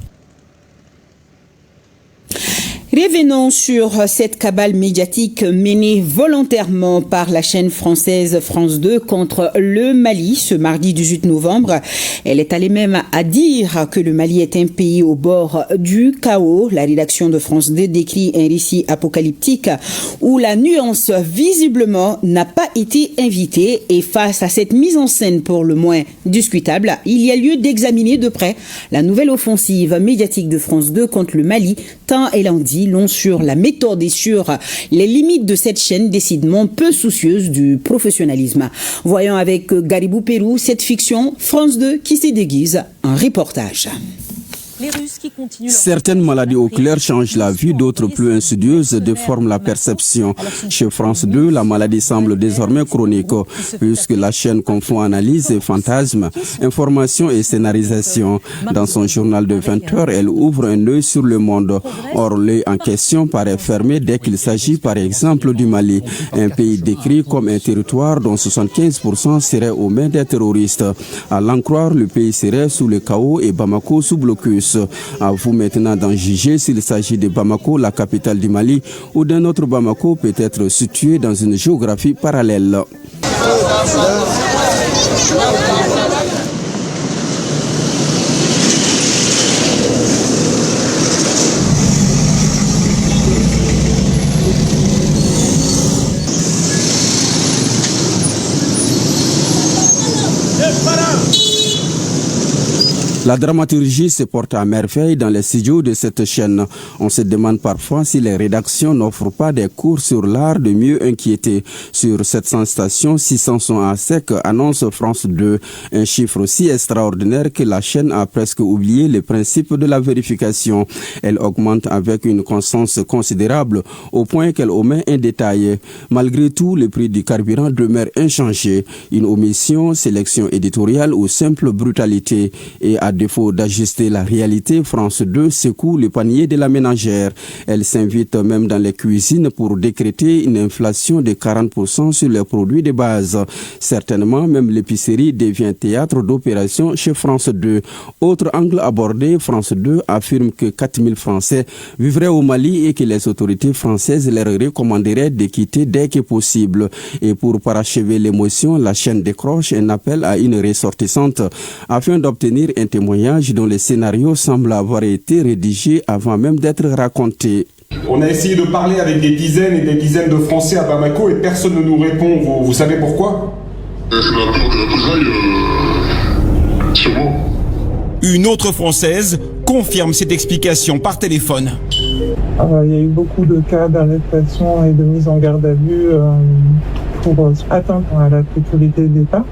Revenons sur cette cabale médiatique menée volontairement par la chaîne française France 2 contre le Mali ce mardi 18 novembre. Elle est allée même à dire que le Mali est un pays au bord du chaos. La rédaction de France 2 décrit un récit apocalyptique où la nuance visiblement n'a pas été invitée. Et face à cette mise en scène pour le moins discutable, il y a lieu d'examiner de près la nouvelle offensive médiatique de France 2 contre le Mali, tant elle en dit long sur la méthode et sur les limites de cette chaîne décidément peu soucieuse du professionnalisme. Voyons avec Garibou Pérou cette fiction France 2 qui se déguise en reportage. Certaines maladies oculaires changent la vie, d'autres plus insidieuses déforment la perception. Chez France 2, la maladie semble désormais chronique, puisque la chaîne confond analyse et fantasme, information et scénarisation. Dans son journal de 20 heures, elle ouvre un œil sur le monde. Or, l'œil en question paraît fermé dès qu'il s'agit par exemple du Mali, un pays décrit comme un territoire dont 75% serait aux mains des terroristes. À l'en croire, le pays serait sous le chaos et Bamako sous blocus. À vous maintenant d'en juger s'il s'agit de Bamako, la capitale du Mali, ou d'un autre Bamako peut-être situé dans une géographie parallèle. La dramaturgie se porte à merveille dans les studios de cette chaîne. On se demande parfois si les rédactions n'offrent pas des cours sur l'art de mieux inquiéter. Sur 700 stations, 600 sont à sec, annonce France 2. Un chiffre si extraordinaire que la chaîne a presque oublié le principe de la vérification. Elle augmente avec une constance considérable au point qu'elle omet un détail. Malgré tout, le prix du carburant demeure inchangé. Une omission, sélection éditoriale ou simple brutalité. Et à défaut d'ajuster la réalité, France 2 secoue le panier de la ménagère. Elle s'invite même dans les cuisines pour décréter une inflation de 40% sur les produits de base. Certainement, même l'épicerie devient théâtre d'opération chez France 2. Autre angle abordé, France 2 affirme que 4000 Français vivraient au Mali et que les autorités françaises leur recommanderaient de quitter dès que possible. Et pour parachever l'émotion, la chaîne décroche un appel à une ressortissante afin d'obtenir un témoignage dont le scénario semble avoir été rédigé avant même d'être raconté. On a essayé de parler avec des dizaines et des dizaines de Français à Bamako et personne ne nous répond. Vous savez pourquoi? C'est la peur des représailles, sûrement. Une autre Française confirme cette explication par téléphone. Il y a eu beaucoup de cas d'arrestation et de mise en garde à vue pour atteinte à la sécurité de l'État.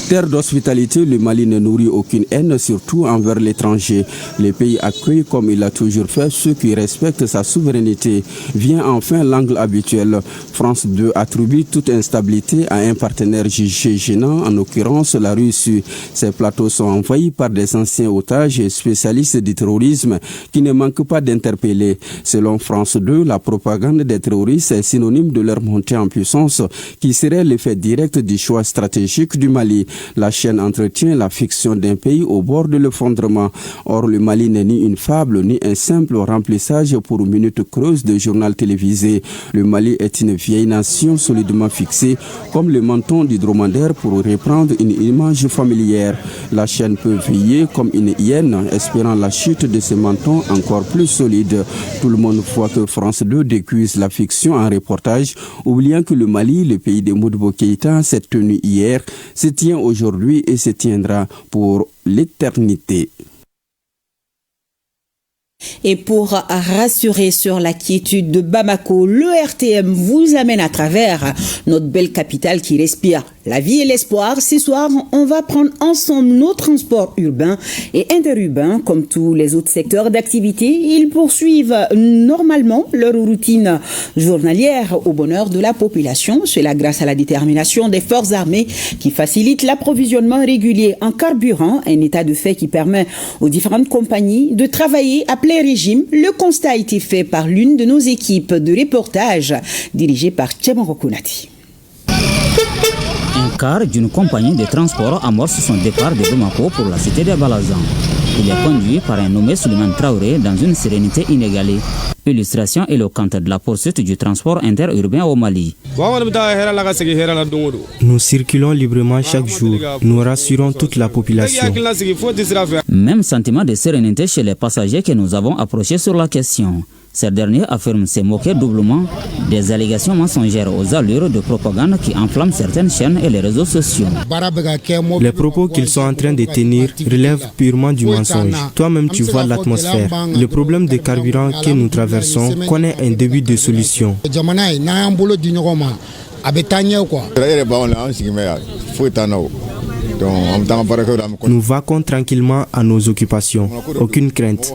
Terre d'hospitalité, le Mali ne nourrit aucune haine, surtout envers l'étranger. Le pays accueille comme il a toujours fait ceux qui respectent sa souveraineté. Vient enfin l'angle habituel. France 2 attribue toute instabilité à un partenaire jugé gênant, en l'occurrence la Russie. Ces plateaux sont envahis par des anciens otages et spécialistes du terrorisme qui ne manquent pas d'interpeller. Selon France 2, la propagande des terroristes est synonyme de leur montée en puissance qui serait l'effet direct du choix stratégique du Mali. La chaîne entretient la fiction d'un pays au bord de l'effondrement. Or, le Mali n'est ni une fable, ni un simple remplissage pour une minute creuse de journal télévisé. Le Mali est une vieille nation solidement fixée, comme le menton du dromadaire pour reprendre une image familière. La chaîne peut veiller comme une hyène, espérant la chute de ce menton encore plus solide. Tout le monde voit que France 2 décuise la fiction en reportage, oubliant que le Mali, le pays de Modibo Keïta, s'est tenu hier, se tient aujourd'hui et se tiendra pour l'éternité. Et pour rassurer sur la quiétude de Bamako, le RTM vous amène à travers notre belle capitale qui respire la vie et l'espoir. Ce soir, on va prendre ensemble nos transports urbains et interurbains. Comme tous les autres secteurs d'activité, ils poursuivent normalement leur routine journalière au bonheur de la population. Cela grâce à la détermination des forces armées qui facilite l'approvisionnement régulier en carburant, un état de fait qui permet aux différentes compagnies de travailler à plein régime. Le constat a été fait par l'une de nos équipes de reportage dirigée par Tchemoro Konati. Un car d'une compagnie de transport amorce son départ de Bamako pour la cité de Balazan. Il est conduit par un nommé Souleymane Traoré dans une sérénité inégalée. Illustration éloquente de la poursuite du transport interurbain au Mali. Nous circulons librement chaque jour. Nous rassurons toute la population. Même sentiment de sérénité chez les passagers que nous avons approchés sur la question. Ces derniers affirment se moquer doublement des allégations mensongères aux allures de propagande qui enflamment certaines chaînes et les réseaux sociaux. Les propos qu'ils sont en train de tenir relèvent purement du mensonge. Toi-même, tu vois l'atmosphère. Le problème de carburant que nous traversons connaît un début de solution. Nous vaquons tranquillement à nos occupations. Aucune crainte.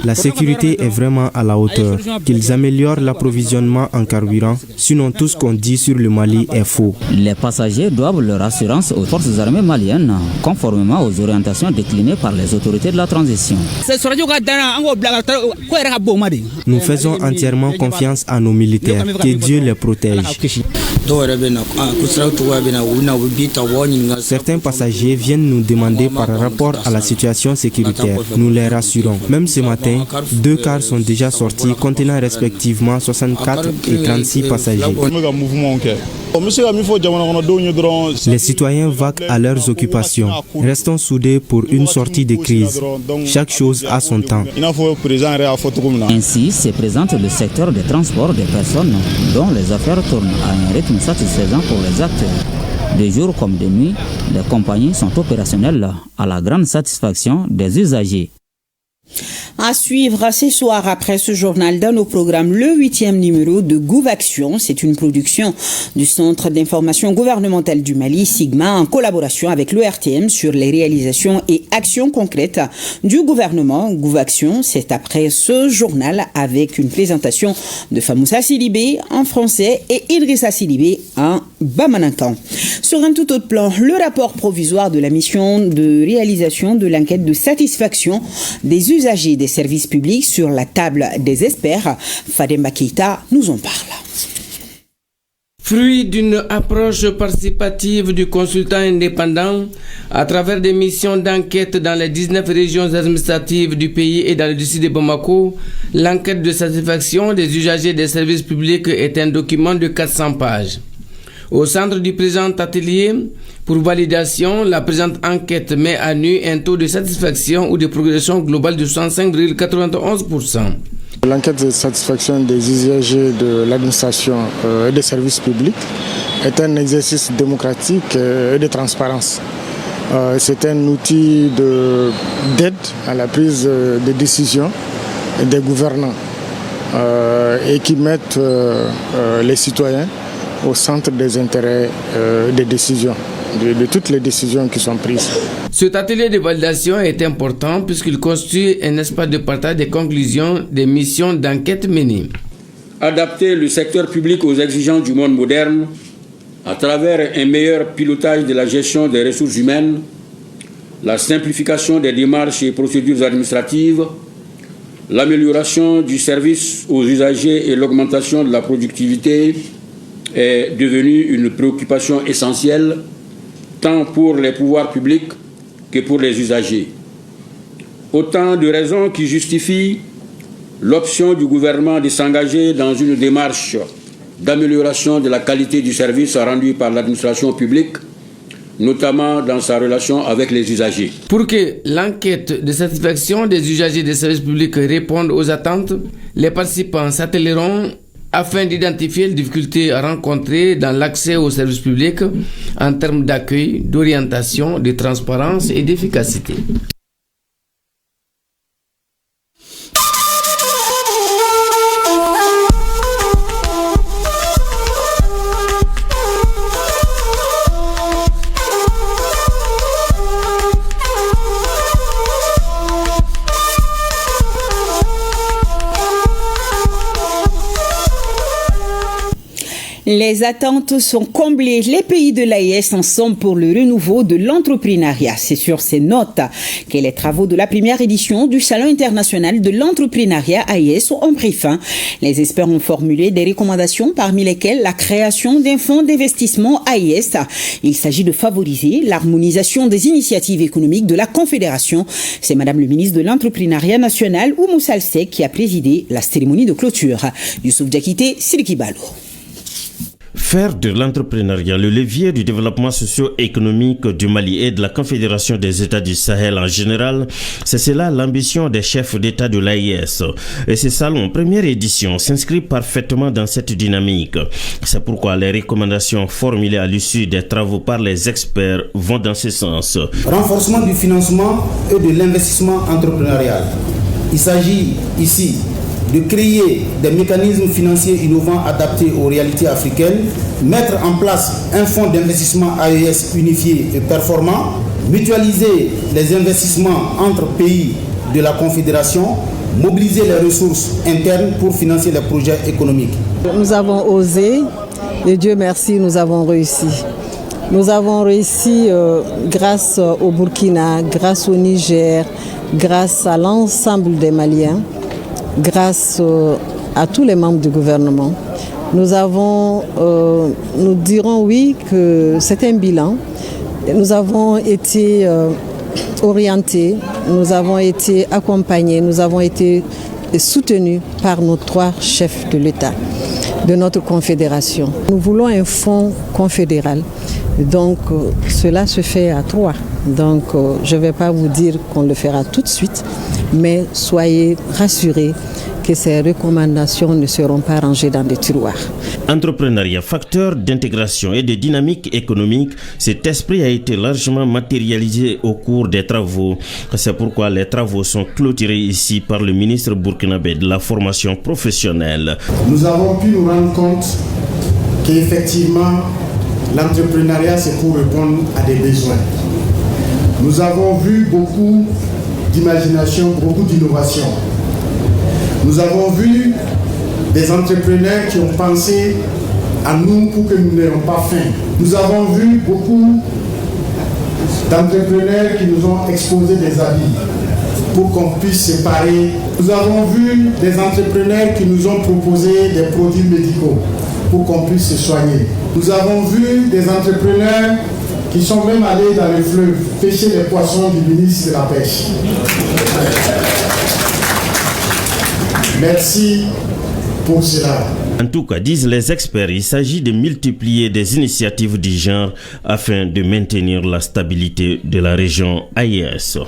La sécurité est vraiment à la hauteur. Qu'ils améliorent l'approvisionnement en carburant, sinon tout ce qu'on dit sur le Mali est faux. Les passagers doivent leur assurance aux forces armées maliennes, conformément aux orientations déclinées par les autorités de la transition. Nous faisons entièrement confiance à nos militaires. Que Dieu les protège. Certains passagers viennent nous demander par rapport à la situation sécuritaire. Nous les rassurons. Même ce matin, 2 cars sont déjà sortis contenant respectivement 64 et 36 passagers. Les citoyens vaquent à leurs occupations. Restons soudés pour une sortie de crise. Chaque chose a son temps. Ainsi se présente le secteur des transports des personnes dont les affaires tournent à un rythme satisfaisant pour les acteurs. De jour comme de nuit, les compagnies sont opérationnelles à la grande satisfaction des usagers. À suivre ce soir après ce journal dans nos programmes, le 8e numéro de GouVaction. C'est une production du Centre d'information gouvernementale du Mali, Sigma, en collaboration avec l'ORTM sur les réalisations et actions concrètes du gouvernement. GouVaction, c'est après ce journal avec une présentation de Famoussa Sidibé en français et Idrissa Sidibé en bamanankan. Sur un tout autre plan, le rapport provisoire de la mission de réalisation de l'enquête de satisfaction des usagers des services publics sur la table des experts. Fademba Keita nous en parle. Fruit d'une approche participative du consultant indépendant à travers des missions d'enquête dans les 19 régions administratives du pays et dans le district de Bamako, l'enquête de satisfaction des usagers des services publics est un document de 400 pages. Au centre du présent atelier, pour validation, la présente enquête met à nu un taux de satisfaction ou de progression globale de 65,91%. L'enquête de satisfaction des usagers de l'administration et des services publics est un exercice démocratique et de transparence. C'est un outil d'aide à la prise de décision des gouvernants et qui mettent les citoyens au centre des intérêts des décisions, de toutes les décisions qui sont prises. Cet atelier de validation est important puisqu'il constitue un espace de partage des conclusions des missions d'enquête menées. Adapter le secteur public aux exigences du monde moderne à travers un meilleur pilotage de la gestion des ressources humaines, la simplification des démarches et procédures administratives, l'amélioration du service aux usagers et l'augmentation de la productivité est devenue une préoccupation essentielle tant pour les pouvoirs publics que pour les usagers. Autant de raisons qui justifient l'option du gouvernement de s'engager dans une démarche d'amélioration de la qualité du service rendu par l'administration publique, notamment dans sa relation avec les usagers. Pour que l'enquête de satisfaction des usagers des services publics réponde aux attentes, les participants s'attelleront afin d'identifier les difficultés rencontrées dans l'accès aux services publics en termes d'accueil, d'orientation, de transparence et d'efficacité. Les attentes sont comblées. Les pays de l'AES ensemble pour le renouveau de l'entrepreneuriat. C'est sur ces notes que les travaux de la première édition du Salon international de l'entrepreneuriat AES ont pris fin. Les experts ont formulé des recommandations parmi lesquelles la création d'un fonds d'investissement AES. Il s'agit de favoriser l'harmonisation des initiatives économiques de la Confédération. C'est Madame le ministre de l'entrepreneuriat national, Oumou Salsek, qui a présidé la cérémonie de clôture. Youssouf Diakité, Sidiki Balo. Faire de l'entrepreneuriat le levier du développement socio-économique du Mali et de la Confédération des États du Sahel en général, c'est cela l'ambition des chefs d'État de l'AES. Et ce salon, première édition, s'inscrit parfaitement dans cette dynamique. C'est pourquoi les recommandations formulées à l'issue des travaux par les experts vont dans ce sens. Renforcement du financement et de l'investissement entrepreneurial. Il s'agit ici de créer des mécanismes financiers innovants adaptés aux réalités africaines, mettre en place un fonds d'investissement AES unifié et performant, mutualiser les investissements entre pays de la Confédération, mobiliser les ressources internes pour financer les projets économiques. Nous avons osé et Dieu merci, nous avons réussi. Nous avons réussi grâce au Burkina, grâce au Niger, grâce à l'ensemble des Maliens, grâce à tous les membres du gouvernement. Nous dirons oui que c'est un bilan. Nous avons été orientés, nous avons été accompagnés, nous avons été soutenus par nos 3 chefs de l'État de notre confédération. Nous voulons un fonds confédéral. Donc cela se fait à 3. Donc je ne vais pas vous dire qu'on le fera tout de suite, mais soyez rassurés que ces recommandations ne seront pas rangées dans des tiroirs. Entrepreneuriat, facteur d'intégration et de dynamique économique, cet esprit a été largement matérialisé au cours des travaux. C'est pourquoi les travaux sont clôturés ici par le ministre burkinabé de la formation professionnelle. Nous avons pu nous rendre compte qu'effectivement, l'entrepreneuriat, c'est pour répondre à des besoins. Nous avons vu beaucoup d'imagination, beaucoup d'innovation. Nous avons vu des entrepreneurs qui ont pensé à nous pour que nous n'ayons pas faim. Nous avons vu beaucoup d'entrepreneurs qui nous ont exposé des habits pour qu'on puisse se parer. Nous avons vu des entrepreneurs qui nous ont proposé des produits médicaux pour qu'on puisse se soigner. Nous avons vu des entrepreneurs qui sont même allés dans le fleuve pêcher les poissons du ministre de la Pêche. Merci pour cela. En tout cas, disent les experts, il s'agit de multiplier des initiatives du genre afin de maintenir la stabilité de la région AES.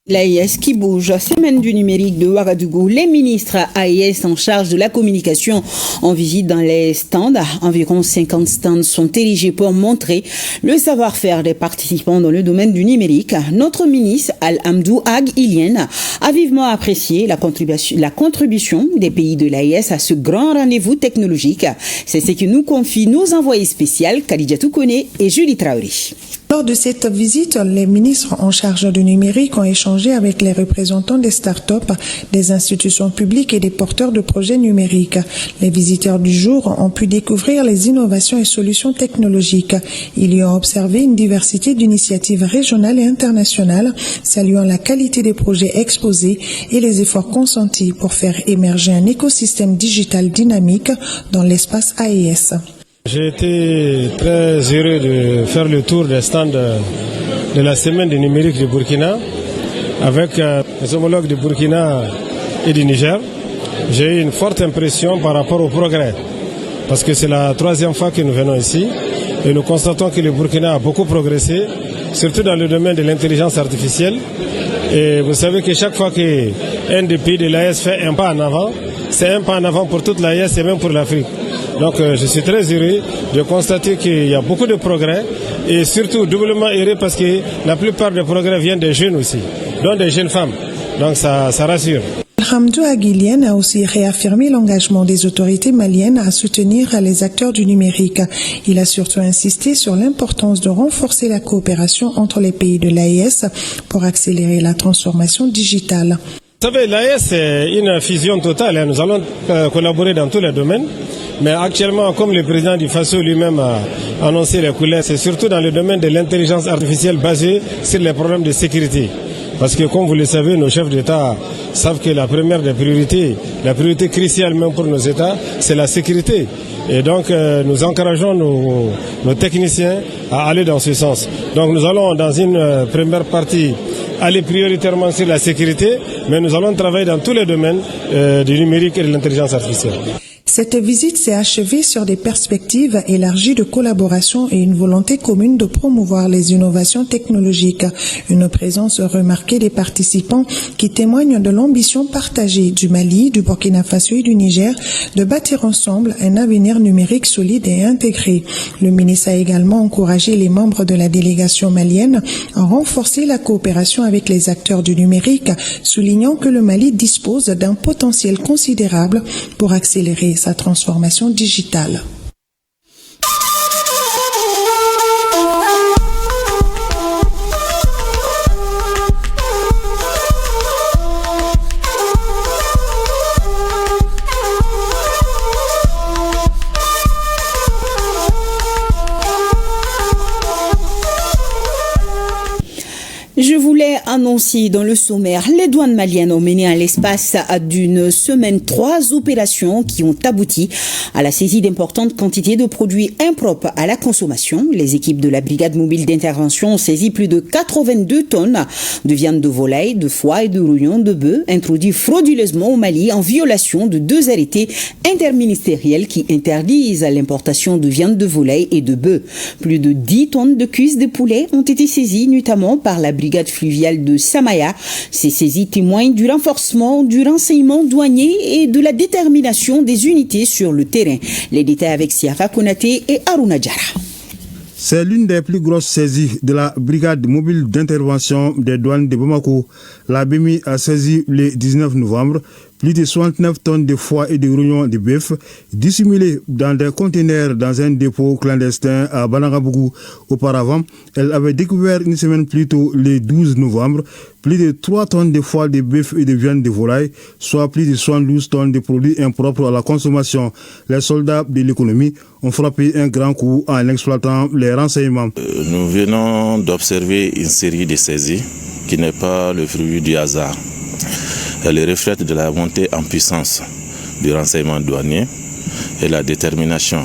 L'AES qui bouge, semaine du numérique de Ouagadougou. Les ministres AES en charge de la communication en visite dans les stands. Environ 50 stands sont érigés pour montrer le savoir-faire des participants dans le domaine du numérique. Notre ministre Al-Hamdou Ag Ilien a vivement apprécié la contribution des pays de l'AES à ce grand rendez-vous technologique. C'est ce que nous confient nos envoyés spéciaux Khadijatou Kone et Julie Traoré. Lors de cette visite, les ministres en charge du numérique ont échangé avec les représentants des start-up, des institutions publiques et des porteurs de projets numériques. Les visiteurs du jour ont pu découvrir les innovations et solutions technologiques. Ils y ont observé une diversité d'initiatives régionales et internationales, saluant la qualité des projets exposés et les efforts consentis pour faire émerger un écosystème digital dynamique dans l'espace AES. J'ai été très heureux de faire le tour des stands de la semaine du numérique du Burkina avec les homologues du Burkina et du Niger. J'ai eu une forte impression par rapport au progrès parce que c'est la 3e fois que nous venons ici et nous constatons que le Burkina a beaucoup progressé, surtout dans le domaine de l'intelligence artificielle. Et vous savez que chaque fois qu'un des pays de l'AES fait un pas en avant, c'est un pas en avant pour toute l'AES et même pour l'Afrique. Donc je suis très heureux de constater qu'il y a beaucoup de progrès et surtout doublement heureux parce que la plupart des progrès viennent des jeunes aussi, dont des jeunes femmes. Donc ça rassure. Hamdou Ag Ilien a aussi réaffirmé l'engagement des autorités maliennes à soutenir les acteurs du numérique. Il a surtout insisté sur l'importance de renforcer la coopération entre les pays de l'AES pour accélérer la transformation digitale. Vous savez, l'AES c'est une fusion totale. Nous allons collaborer dans tous les domaines. Mais actuellement, comme le président du FASO lui-même a annoncé les couleurs, c'est surtout dans le domaine de l'intelligence artificielle basée sur les problèmes de sécurité. Parce que comme vous le savez, nos chefs d'État savent que la première des priorités, la priorité cruciale même pour nos États, c'est la sécurité. Et donc nous encourageons nos techniciens à aller dans ce sens. Donc nous allons dans une première partie aller prioritairement sur la sécurité, mais nous allons travailler dans tous les domaines du numérique et de l'intelligence artificielle. Cette visite s'est achevée sur des perspectives élargies de collaboration et une volonté commune de promouvoir les innovations technologiques. Une présence remarquée des participants qui témoigne de l'ambition partagée du Mali, du Burkina Faso et du Niger de bâtir ensemble un avenir numérique solide et intégré. Le ministre a également encouragé les membres de la délégation malienne à renforcer la coopération avec les acteurs du numérique, soulignant que le Mali dispose d'un potentiel considérable pour accélérer sa transformation digitale. Je voulais annoncer dans le sommaire, les douanes maliennes ont mené à l'espace d'une semaine 3 opérations qui ont abouti à la saisie d'importantes quantités de produits impropres à la consommation. Les équipes de la brigade mobile d'intervention ont saisi plus de 82 tonnes de viande de volaille, de foie et de rouillon de bœuf introduits frauduleusement au Mali en violation de 2 arrêtés interministériels qui interdisent l'importation de viande de volaille et de bœuf. Plus de 10 tonnes de cuisses de poulet ont été saisies notamment par la brigade fluviale de Samaya. Ces saisies témoignent du renforcement du renseignement douanier et de la détermination des unités sur le terrain. Les détails avec Siafa Konaté et Aruna Djara. C'est l'une des plus grosses saisies de la brigade mobile d'intervention des douanes de Bamako. La BMI a saisi le 19 novembre plus de 69 tonnes de foie et de rouillons de bœuf dissimulés dans des conteneurs dans un dépôt clandestin à Banagabougou. Auparavant, elle avait découvert une semaine plus tôt, le 12 novembre, plus de 3 tonnes de foie de bœuf et de viande de volaille, soit plus de 72 tonnes de produits impropres à la consommation. Les soldats de l'économie ont frappé un grand coup en exploitant les renseignements. Nous venons d'observer une série de saisies qui n'est pas le fruit du hasard. Elle reflète de la montée en puissance du renseignement douanier et la détermination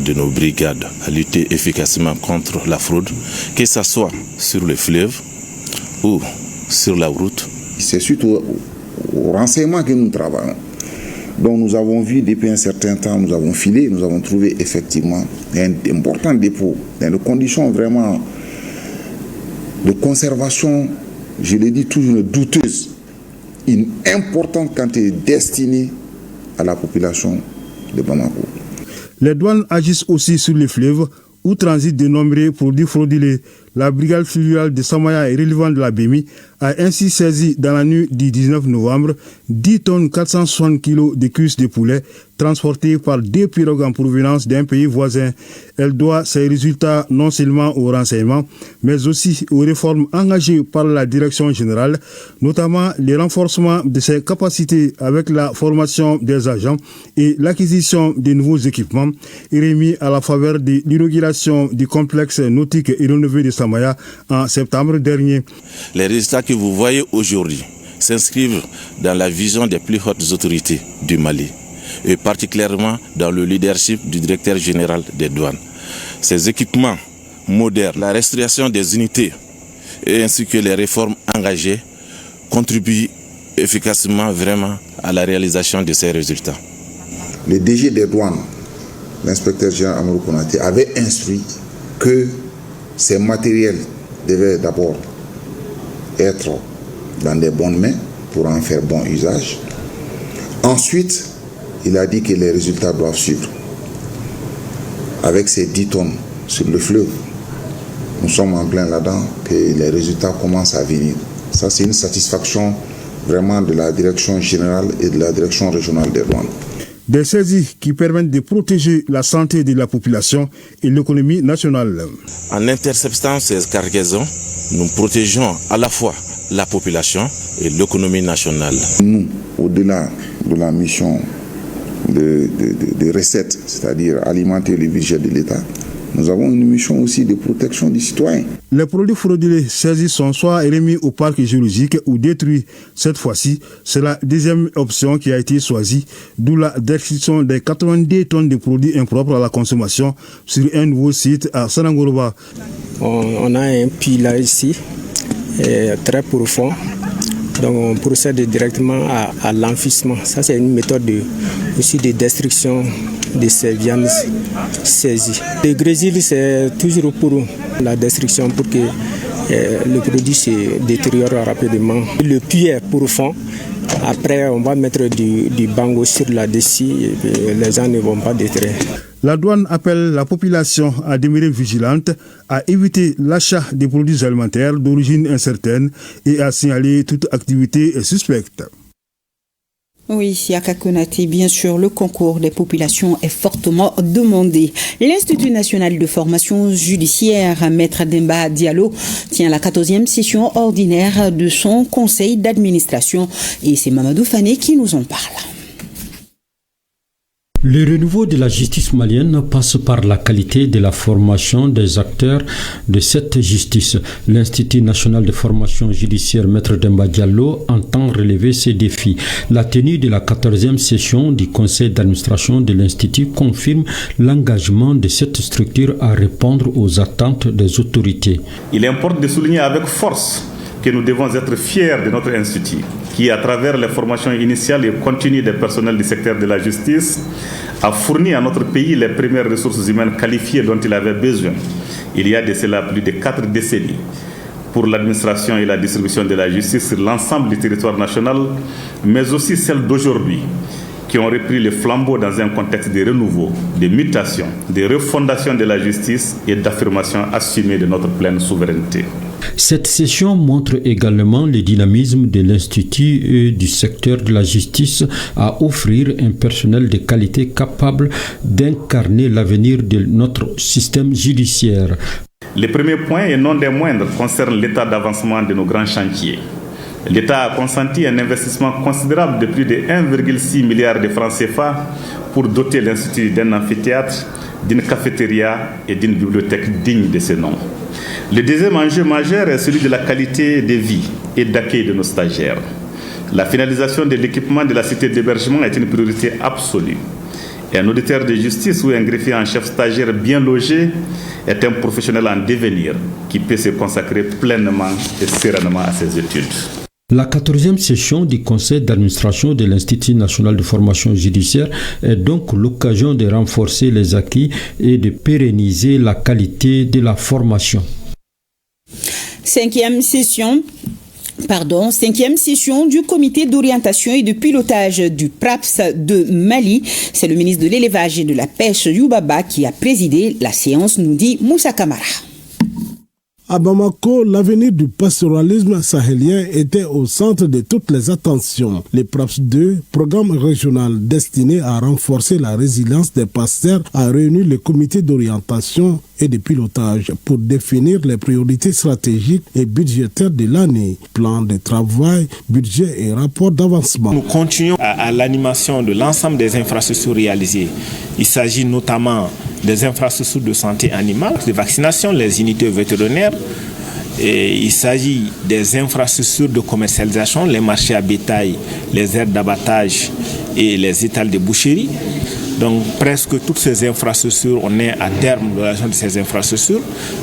de nos brigades à lutter efficacement contre la fraude, que ce soit sur le fleuve ou sur la route. C'est suite au renseignement que nous travaillons. Donc nous avons vu depuis un certain temps, nous avons filé, nous avons trouvé effectivement un important dépôt dans des conditions vraiment de conservation, je l'ai dit toujours, douteuse. Une importante quantité destinée à la population de Bamako. Les douanes agissent aussi sur les fleuves où transitent de nombreux produits frauduleux. La brigade fluviale de Samaya et relevant de la BMI a ainsi saisi dans la nuit du 19 novembre 10 tonnes 460 kg de cuisses de poulet transportées par 2 pirogues en provenance d'un pays voisin. Elle doit ses résultats non seulement au renseignement, mais aussi aux réformes engagées par la direction générale, notamment le renforcement de ses capacités avec la formation des agents et l'acquisition de nouveaux équipements, remis à la faveur de l'inauguration du complexe nautique et rénové de Samaya en septembre dernier. Les résultats que vous voyez aujourd'hui s'inscrivent dans la vision des plus hautes autorités du Mali et particulièrement dans le leadership du directeur général des douanes. Ces équipements modernes, la restauration des unités et ainsi que les réformes engagées contribuent efficacement vraiment à la réalisation de ces résultats. Le DG des douanes, l'inspecteur général Amadou Konaté, avait instruit que ces matériels devaient d'abord être dans des bonnes mains pour en faire bon usage. Ensuite, il a dit que les résultats doivent suivre. Avec ces 10 tonnes sur le fleuve, nous sommes en plein là-dedans, que les résultats commencent à venir. Ça, c'est une satisfaction vraiment de la direction générale et de la direction régionale des douanes. Des saisies qui permettent de protéger la santé de la population et l'économie nationale. En interceptant ces cargaisons, nous protégeons à la fois la population et l'économie nationale. Nous, au-delà de la mission de recettes, c'est-à-dire alimenter le budget de l'État, nous avons une mission aussi de protection des citoyens. Les produits frauduleux saisis sont soit remis au parc géologique ou détruits. Cette fois-ci, c'est la deuxième option qui a été choisie, d'où la destruction des 90 tonnes de produits impropres à la consommation sur un nouveau site à Sanangoroba. On a un puits là ici, très profond. Donc on procède directement à l'enfouissement. Ça c'est une méthode aussi de destruction de ces viandes saisies. Le grésil c'est toujours pour la destruction pour que le produit se détériore rapidement. Le puits est profond. Après on va mettre du bango sur là-dessus et les gens ne vont pas détruire. La douane appelle la population à demeurer vigilante, à éviter l'achat des produits alimentaires d'origine incertaine et à signaler toute activité suspecte. Oui, Yaka Konaté, bien sûr, le concours des populations est fortement demandé. L'Institut national de formation judiciaire, Maître Demba Diallo, tient la 14e session ordinaire de son conseil d'administration et c'est Mamadou Fane qui nous en parle. Le renouveau de la justice malienne passe par la qualité de la formation des acteurs de cette justice. L'Institut national de formation judiciaire Maître Demba Diallo entend relever ces défis. La tenue de la 14e session du conseil d'administration de l'Institut confirme l'engagement de cette structure à répondre aux attentes des autorités. Il importe de souligner avec force que nous devons être fiers de notre institut, qui, à travers les formations initiales et continues des personnels du secteur de la justice, a fourni à notre pays les premières ressources humaines qualifiées dont il avait besoin. Il y a de cela plus de 4 décennies pour l'administration et la distribution de la justice sur l'ensemble du territoire national, mais aussi celles d'aujourd'hui, qui ont repris le flambeau dans un contexte de renouveau, de mutation, de refondation de la justice et d'affirmation assumée de notre pleine souveraineté. Cette session montre également le dynamisme de l'Institut et du secteur de la justice à offrir un personnel de qualité capable d'incarner l'avenir de notre système judiciaire. Le premier point, et non des moindres, concerne l'état d'avancement de nos grands chantiers. L'État a consenti un investissement considérable de plus de 1,6 milliard de francs CFA pour doter l'Institut d'un amphithéâtre, d'une cafétéria et d'une bibliothèque digne de ce nom. Le deuxième enjeu majeur est celui de la qualité de vie et d'accueil de nos stagiaires. La finalisation de l'équipement de la cité d'hébergement est une priorité absolue. Et un auditeur de justice ou un greffier en chef stagiaire bien logé est un professionnel en devenir qui peut se consacrer pleinement et sereinement à ses études. La 14e session du conseil d'administration de l'Institut national de formation judiciaire est donc l'occasion de renforcer les acquis et de pérenniser la qualité de la formation. Cinquième session du comité d'orientation et de pilotage du PRAPS de Mali. C'est le ministre de l'élevage et de la pêche Youbaba qui a présidé la séance, nous dit Moussa Kamara. À Bamako, l'avenir du pastoralisme sahélien était au centre de toutes les attentions. Le PRAPS 2, programme régional destiné à renforcer la résilience des pasteurs, a réuni le comité d'orientation et de pilotage pour définir les priorités stratégiques et budgétaires de l'année, plan de travail, budget et rapport d'avancement. Nous continuons à l'animation de l'ensemble des infrastructures réalisées. Il s'agit notamment des infrastructures de santé animale, de vaccination, les unités vétérinaires. Et il s'agit des infrastructures de commercialisation, les marchés à bétail, les aires d'abattage et les étals de boucherie. Donc presque toutes ces infrastructures, on est à terme de l'action de ces infrastructures.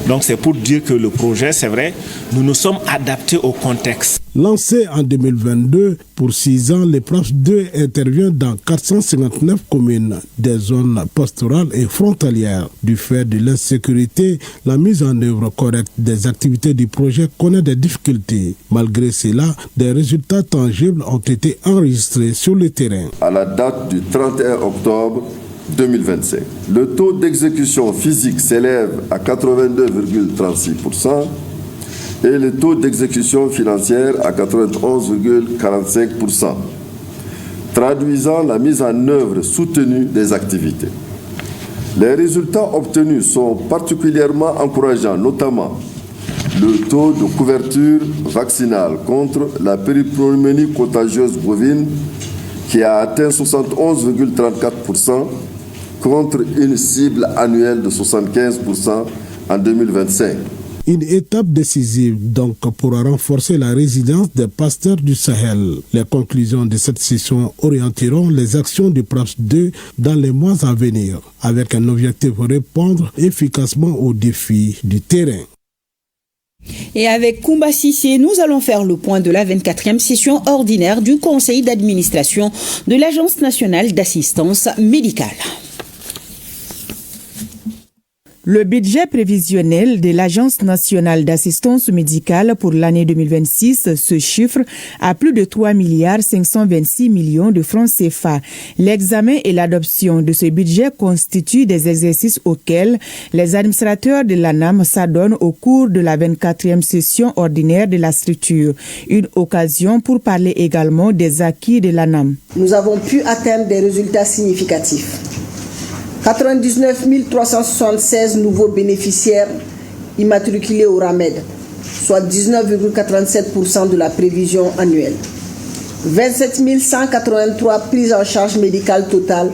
Donc c'est pour dire que le projet, c'est vrai, nous nous sommes adaptés au contexte. Lancé en 2022, pour 6 ans, le PRAPS 2 intervient dans 459 communes, des zones pastorales et frontalières. Du fait de l'insécurité, la mise en œuvre correcte des activités du projet connaît des difficultés. Malgré cela, des résultats tangibles ont été enregistrés sur le terrain. À la date du 31 octobre 2025, le taux d'exécution physique s'élève à 82,36%. et le taux d'exécution financière à 91,45%, traduisant la mise en œuvre soutenue des activités. Les résultats obtenus sont particulièrement encourageants, notamment le taux de couverture vaccinale contre la péripneumonie contagieuse bovine qui a atteint 71,34% contre une cible annuelle de 75% en 2025. Une étape décisive donc pour renforcer la résilience des pasteurs du Sahel. Les conclusions de cette session orienteront les actions du PRAPS 2 dans les mois à venir, avec un objectif pour répondre efficacement aux défis du terrain. Et avec Koumba Sissé, nous allons faire le point de la 24e session ordinaire du conseil d'administration de l'Agence nationale d'assistance médicale. Le budget prévisionnel de l'Agence nationale d'assistance médicale pour l'année 2026 se chiffre à plus de 3 526 millions de francs CFA. L'examen et l'adoption de ce budget constituent des exercices auxquels les administrateurs de l'ANAM s'adonnent au cours de la 24e session ordinaire de la structure. Une occasion pour parler également des acquis de l'ANAM. Nous avons pu atteindre des résultats significatifs. 99 376 nouveaux bénéficiaires immatriculés au RAMED, soit 19,87% de la prévision annuelle. 27 183 prises en charge médicale totale,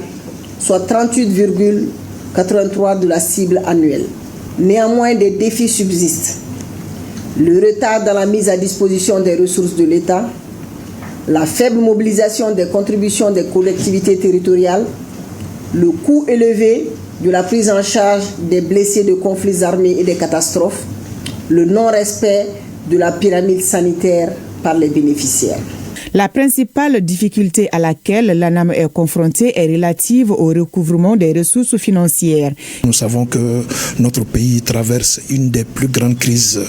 soit 38,83% de la cible annuelle. Néanmoins, des défis subsistent. Le retard dans la mise à disposition des ressources de l'État, la faible mobilisation des contributions des collectivités territoriales, le coût élevé de la prise en charge des blessés de conflits armés et des catastrophes, le non-respect de la pyramide sanitaire par les bénéficiaires. La principale difficulté à laquelle l'ANAM est confrontée est relative au recouvrement des ressources financières. Nous savons que notre pays traverse une des plus grandes crises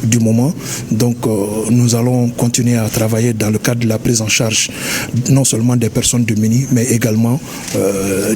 du moment. Donc nous allons continuer à travailler dans le cadre de la prise en charge non seulement des personnes démunies, mais également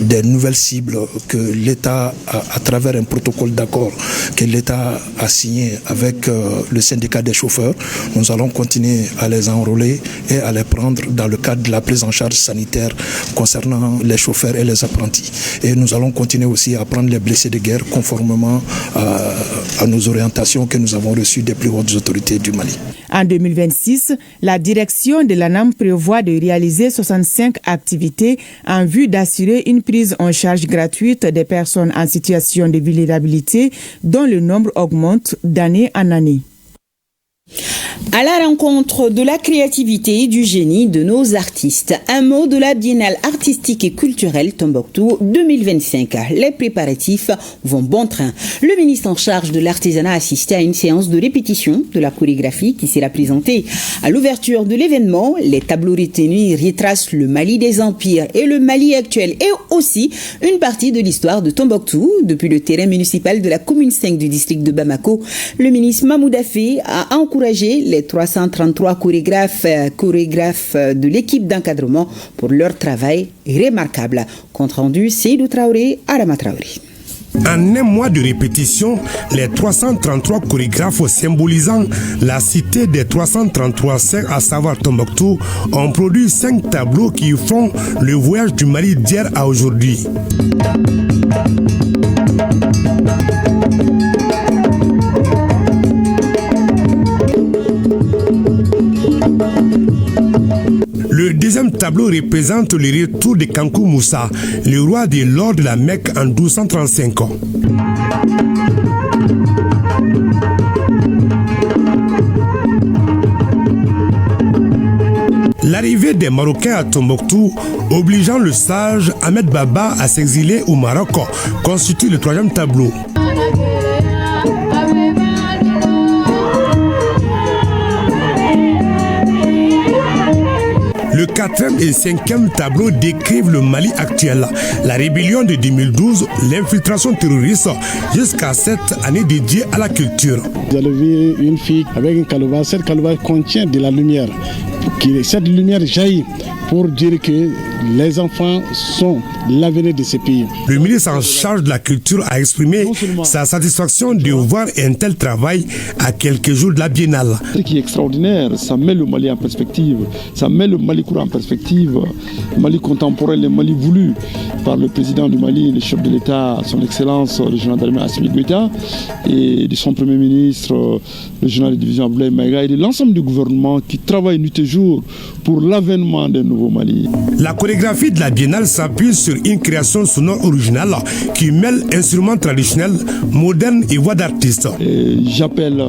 des nouvelles cibles que l'État, à travers un protocole d'accord que l'État a signé avec le syndicat des chauffeurs, nous allons continuer à les enrôler et à les prendre dans le cadre de la prise en charge sanitaire concernant les chauffeurs et les apprentis. Et nous allons continuer aussi à prendre les blessés de guerre conformément à nos orientations que nous avons reçues des plus hautes autorités du Mali. En 2026, la direction de l'ANAM prévoit de réaliser 65 activités en vue d'assurer une prise en charge gratuite des personnes en situation de vulnérabilité dont le nombre augmente d'année en année. À la rencontre de la créativité et du génie de nos artistes, un mot de la Biennale artistique et culturelle Tombouctou 2025. Les préparatifs vont bon train. Le ministre en charge de l'artisanat a assisté à une séance de répétition de la chorégraphie qui sera présentée. À l'ouverture de l'événement, les tableaux retenus retracent le Mali des empires et le Mali actuel et aussi une partie de l'histoire de Tombouctou depuis le terrain municipal de la commune 5 du district de Bamako. Le ministre Mahmoud Affé a encouragé les 333 chorégraphes de l'équipe d'encadrement pour leur travail remarquable. Compte rendu, Seydou Traoré, Arama Traoré. En un mois de répétition, les 333 chorégraphes symbolisant la cité des 333 saints, à savoir Tombouctou, ont produit 5 tableaux qui font le voyage du Mali d'hier à aujourd'hui. Le deuxième tableau représente le retour de Kankou Moussa, le roi de l'or de la Mecque en 1235. L'arrivée des Marocains à Tombouctou, obligeant le sage Ahmed Baba à s'exiler au Maroc, constitue le troisième tableau. Le quatrième et cinquième tableau décrivent le Mali actuel, la rébellion de 2012, l'infiltration terroriste, jusqu'à cette année dédiée à la culture. Vous allez voir une fille avec une calebasse. Cette calebasse contient de la lumière. Cette lumière jaillit pour dire que les enfants sont l'avenir de ce pays. Le ministre en charge de la culture a exprimé sa satisfaction de voir un tel travail à quelques jours de la Biennale. Ce qui est extraordinaire, ça met le Mali en perspective, ça met le Mali courant en perspective, le Mali contemporain, le Mali voulu par le président du Mali, le chef de l'État, son Excellence, le général d'armée Assimi Goïta, et de son premier ministre, le général de division Abdoulaye Maïga, et de l'ensemble du gouvernement qui travaille nuit et jour pour l'avènement de nos nouveau Mali. La chorégraphie de la Biennale s'appuie sur une création sonore originale qui mêle instruments traditionnels, modernes et voix d'artistes. J'appelle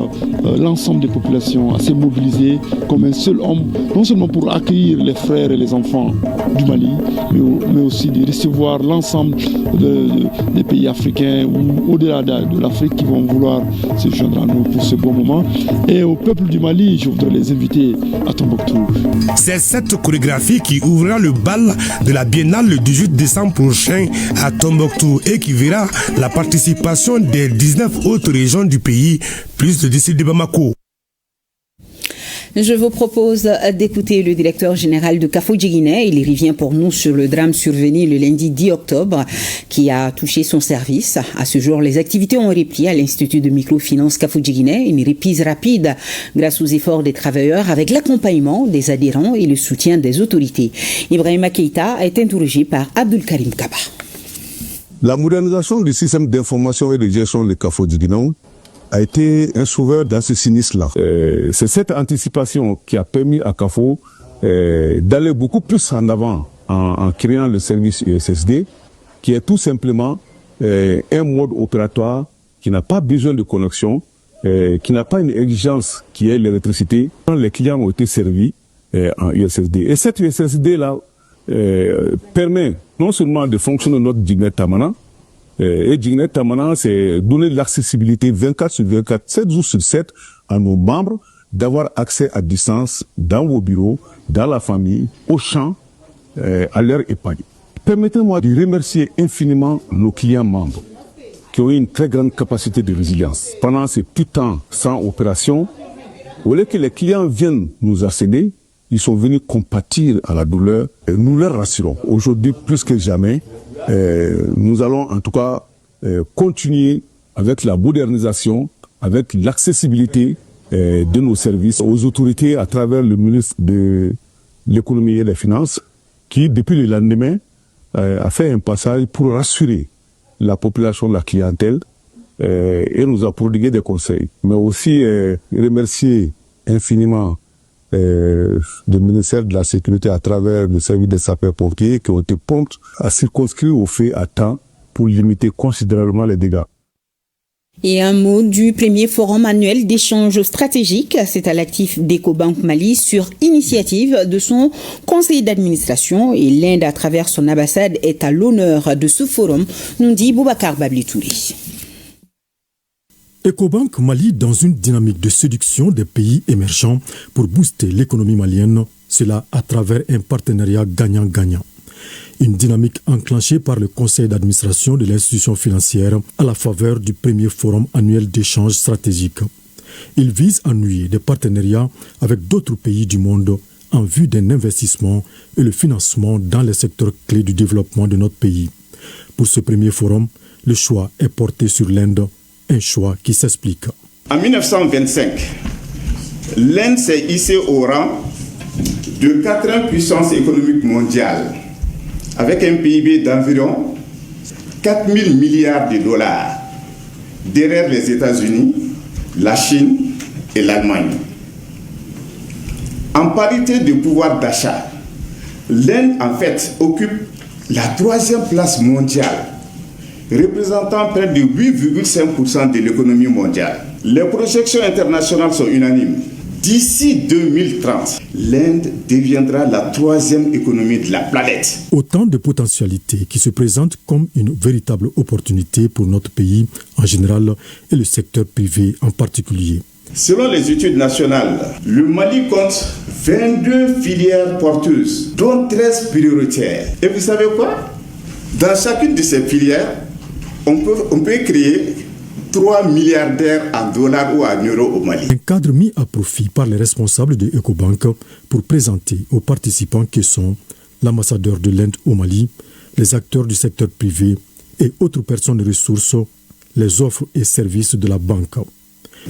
l'ensemble des populations à se mobiliser comme un seul homme, non seulement pour accueillir les frères et les enfants du Mali, mais aussi de recevoir l'ensemble des pays africains ou au-delà de l'Afrique qui vont vouloir se joindre à nous pour ce bon moment. Et au peuple du Mali, je voudrais les inviter à Tombouctou. C'est cette chorégraphie qui ouvrira le bal de la Biennale le 18 décembre prochain à Tombouctou et qui verra la participation des 19 autres régions du pays, plus le district de Bamako. Je vous propose d'écouter le directeur général de Kafouji-Guinée. Il revient pour nous sur le drame survenu le lundi 10 octobre qui a touché son service. À ce jour, les activités ont repris à l'Institut de microfinance Kafouji-Guinée. Une reprise rapide grâce aux efforts des travailleurs avec l'accompagnement des adhérents et le soutien des autorités. Ibrahima Keïta a été interrogé par Abdul Karim Kaba. La modernisation du système d'information et de gestion de Kafouji-Guinée a été un sauveur dans ce sinistre-là. C'est cette anticipation qui a permis à CAFO d'aller beaucoup plus en avant en créant le service USSD, qui est tout simplement un mode opératoire qui n'a pas besoin de connexion, qui n'a pas une exigence qui est l'électricité. Les clients ont été servis en USSD. Et cette USSD-là permet non seulement de fonctionner notre Dignet Tamana, et Dignet Tamana, c'est donner de l'accessibilité 24 sur 24, 7 jours sur 7 à nos membres, d'avoir accès à distance dans vos bureaux, dans la famille, au champ, à leur épargne. Permettez-moi de remercier infiniment nos clients membres qui ont eu une très grande capacité de résilience. Pendant ce tout temps sans opération, au lieu que les clients viennent nous accéder, ils sont venus compatir à la douleur. Et nous leur rassurons. Aujourd'hui, plus que jamais, nous allons en tout cas continuer avec la modernisation, avec l'accessibilité de nos services aux autorités à travers le ministre de l'économie et des finances qui, depuis le lendemain, a fait un passage pour rassurer la population, la clientèle et nous a prodigué des conseils. Mais aussi remercier infiniment le ministère de la Sécurité à travers le service des sapeurs-pompiers qui ont été prompts à circonscrire au fait à temps pour limiter considérablement les dégâts. Et un mot du premier forum annuel d'échange stratégique, c'est à l'actif d'Ecobank Mali sur initiative de son conseil d'administration et l'Inde à travers son ambassade est à l'honneur de ce forum, nous dit Boubacar Bablitouri. Ecobank Mali dans une dynamique de séduction des pays émergents pour booster l'économie malienne, cela à travers un partenariat gagnant-gagnant. Une dynamique enclenchée par le conseil d'administration de l'institution financière à la faveur du premier forum annuel d'échange stratégique. Il vise à nouer des partenariats avec d'autres pays du monde en vue d'un investissement et le financement dans les secteurs clés du développement de notre pays. Pour ce premier forum, le choix est porté sur l'Inde, un choix qui s'explique. En 1925, l'Inde s'est hissée au rang de 4e puissance économique mondiale, avec un PIB d'environ 4 000 milliards de dollars, derrière les États-Unis, la Chine et l'Allemagne. En parité de pouvoir d'achat, l'Inde en fait occupe la 3e place mondiale, représentant près de 8,5% de l'économie mondiale. Les projections internationales sont unanimes. D'ici 2030, l'Inde deviendra la 3e économie de la planète. Autant de potentialités qui se présentent comme une véritable opportunité pour notre pays en général et le secteur privé en particulier. Selon les études nationales, le Mali compte 22 filières porteuses, dont 13 prioritaires. Et vous savez quoi? Dans chacune de ces filières, on peut créer 3 milliardaires en dollars ou en euros au Mali. Un cadre mis à profit par les responsables de Ecobank pour présenter aux participants qui sont l'ambassadeur de l'Inde au Mali, les acteurs du secteur privé et autres personnes de ressources, les offres et services de la banque.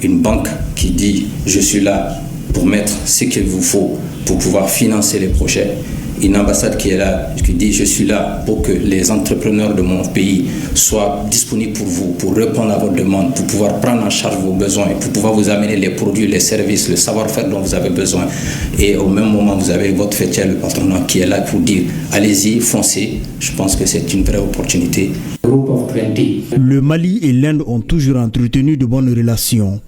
Une banque qui dit « je suis là pour mettre ce qu'il vous faut pour pouvoir financer les projets » une ambassade qui est là, qui dit je suis là pour que les entrepreneurs de mon pays soient disponibles pour vous, pour répondre à vos demandes, pour pouvoir prendre en charge vos besoins, pour pouvoir vous amener les produits, les services, le savoir-faire dont vous avez besoin. Et au même moment, vous avez votre fêtière, le patronat, qui est là pour dire allez-y, foncez. Je pense que c'est une vraie opportunité. Le Mali et l'Inde ont toujours entretenu de bonnes relations.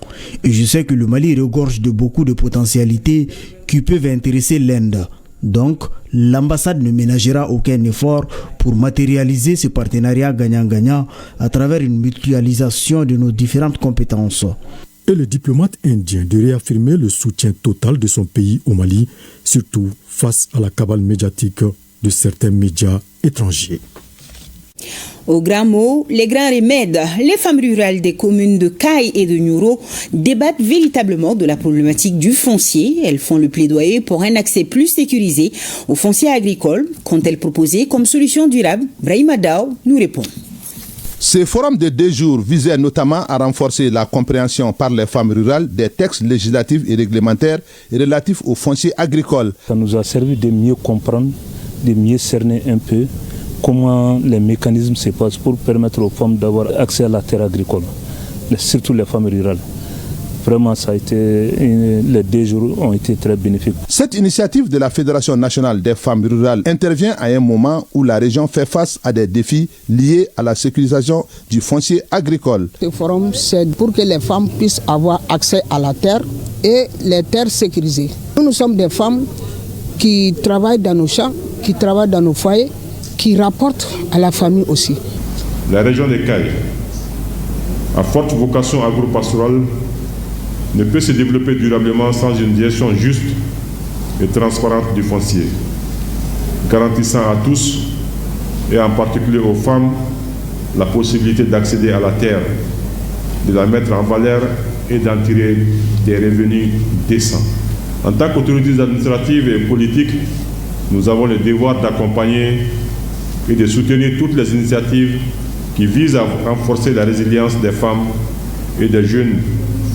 Et je sais que le Mali regorge de beaucoup de potentialités qui peuvent intéresser l'Inde. Donc, l'ambassade ne ménagera aucun effort pour matérialiser ce partenariat gagnant-gagnant à travers une mutualisation de nos différentes compétences. Et le diplomate indien de réaffirmer le soutien total de son pays au Mali, surtout face à la cabale médiatique de certains médias étrangers. Au grand mot, les grands remèdes, les femmes rurales des communes de Caille et de Nioro débattent véritablement de la problématique du foncier. Elles font le plaidoyer pour un accès plus sécurisé au foncier agricole. Qu'ont-elles proposé comme solution durable? Brahima Dao nous répond. Ce forum de 2 jours visait notamment à renforcer la compréhension par les femmes rurales des textes législatifs et réglementaires relatifs au foncier agricole. Ça nous a servi de mieux comprendre, de mieux cerner un peu comment les mécanismes se passent pour permettre aux femmes d'avoir accès à la terre agricole, surtout les femmes rurales. Vraiment, les 2 jours ont été très bénéfiques. Cette initiative de la Fédération nationale des femmes rurales intervient à un moment où la région fait face à des défis liés à la sécurisation du foncier agricole. Ce forum, c'est pour que les femmes puissent avoir accès à la terre et les terres sécurisées. Nous sommes des femmes qui travaillent dans nos champs, qui travaillent dans nos foyers, qui rapportent à la famille aussi. La région des Cailles, à forte vocation agro-pastorale, ne peut se développer durablement sans une gestion juste et transparente du foncier, garantissant à tous, et en particulier aux femmes, la possibilité d'accéder à la terre, de la mettre en valeur et d'en tirer des revenus décents. En tant qu'autorités administratives et politiques, nous avons le devoir d'accompagner et de soutenir toutes les initiatives qui visent à renforcer la résilience des femmes et des jeunes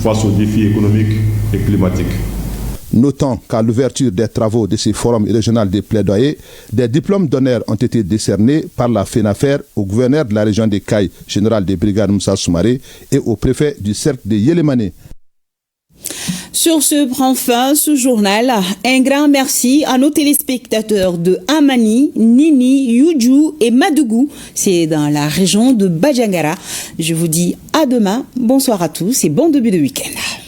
face aux défis économiques et climatiques. Notons qu'à l'ouverture des travaux de ce forum régional de plaidoyer, des diplômes d'honneur ont été décernés par la FENAFER au gouverneur de la région des Cailles, général des brigades Moussa Soumaré, et au préfet du cercle de Yélémané. Sur ce prend fin ce journal. Un grand merci à nos téléspectateurs de Amani, Nini, Yuju et Madougou. C'est dans la région de Badjangara. Je vous dis à demain. Bonsoir à tous et bon début de week-end.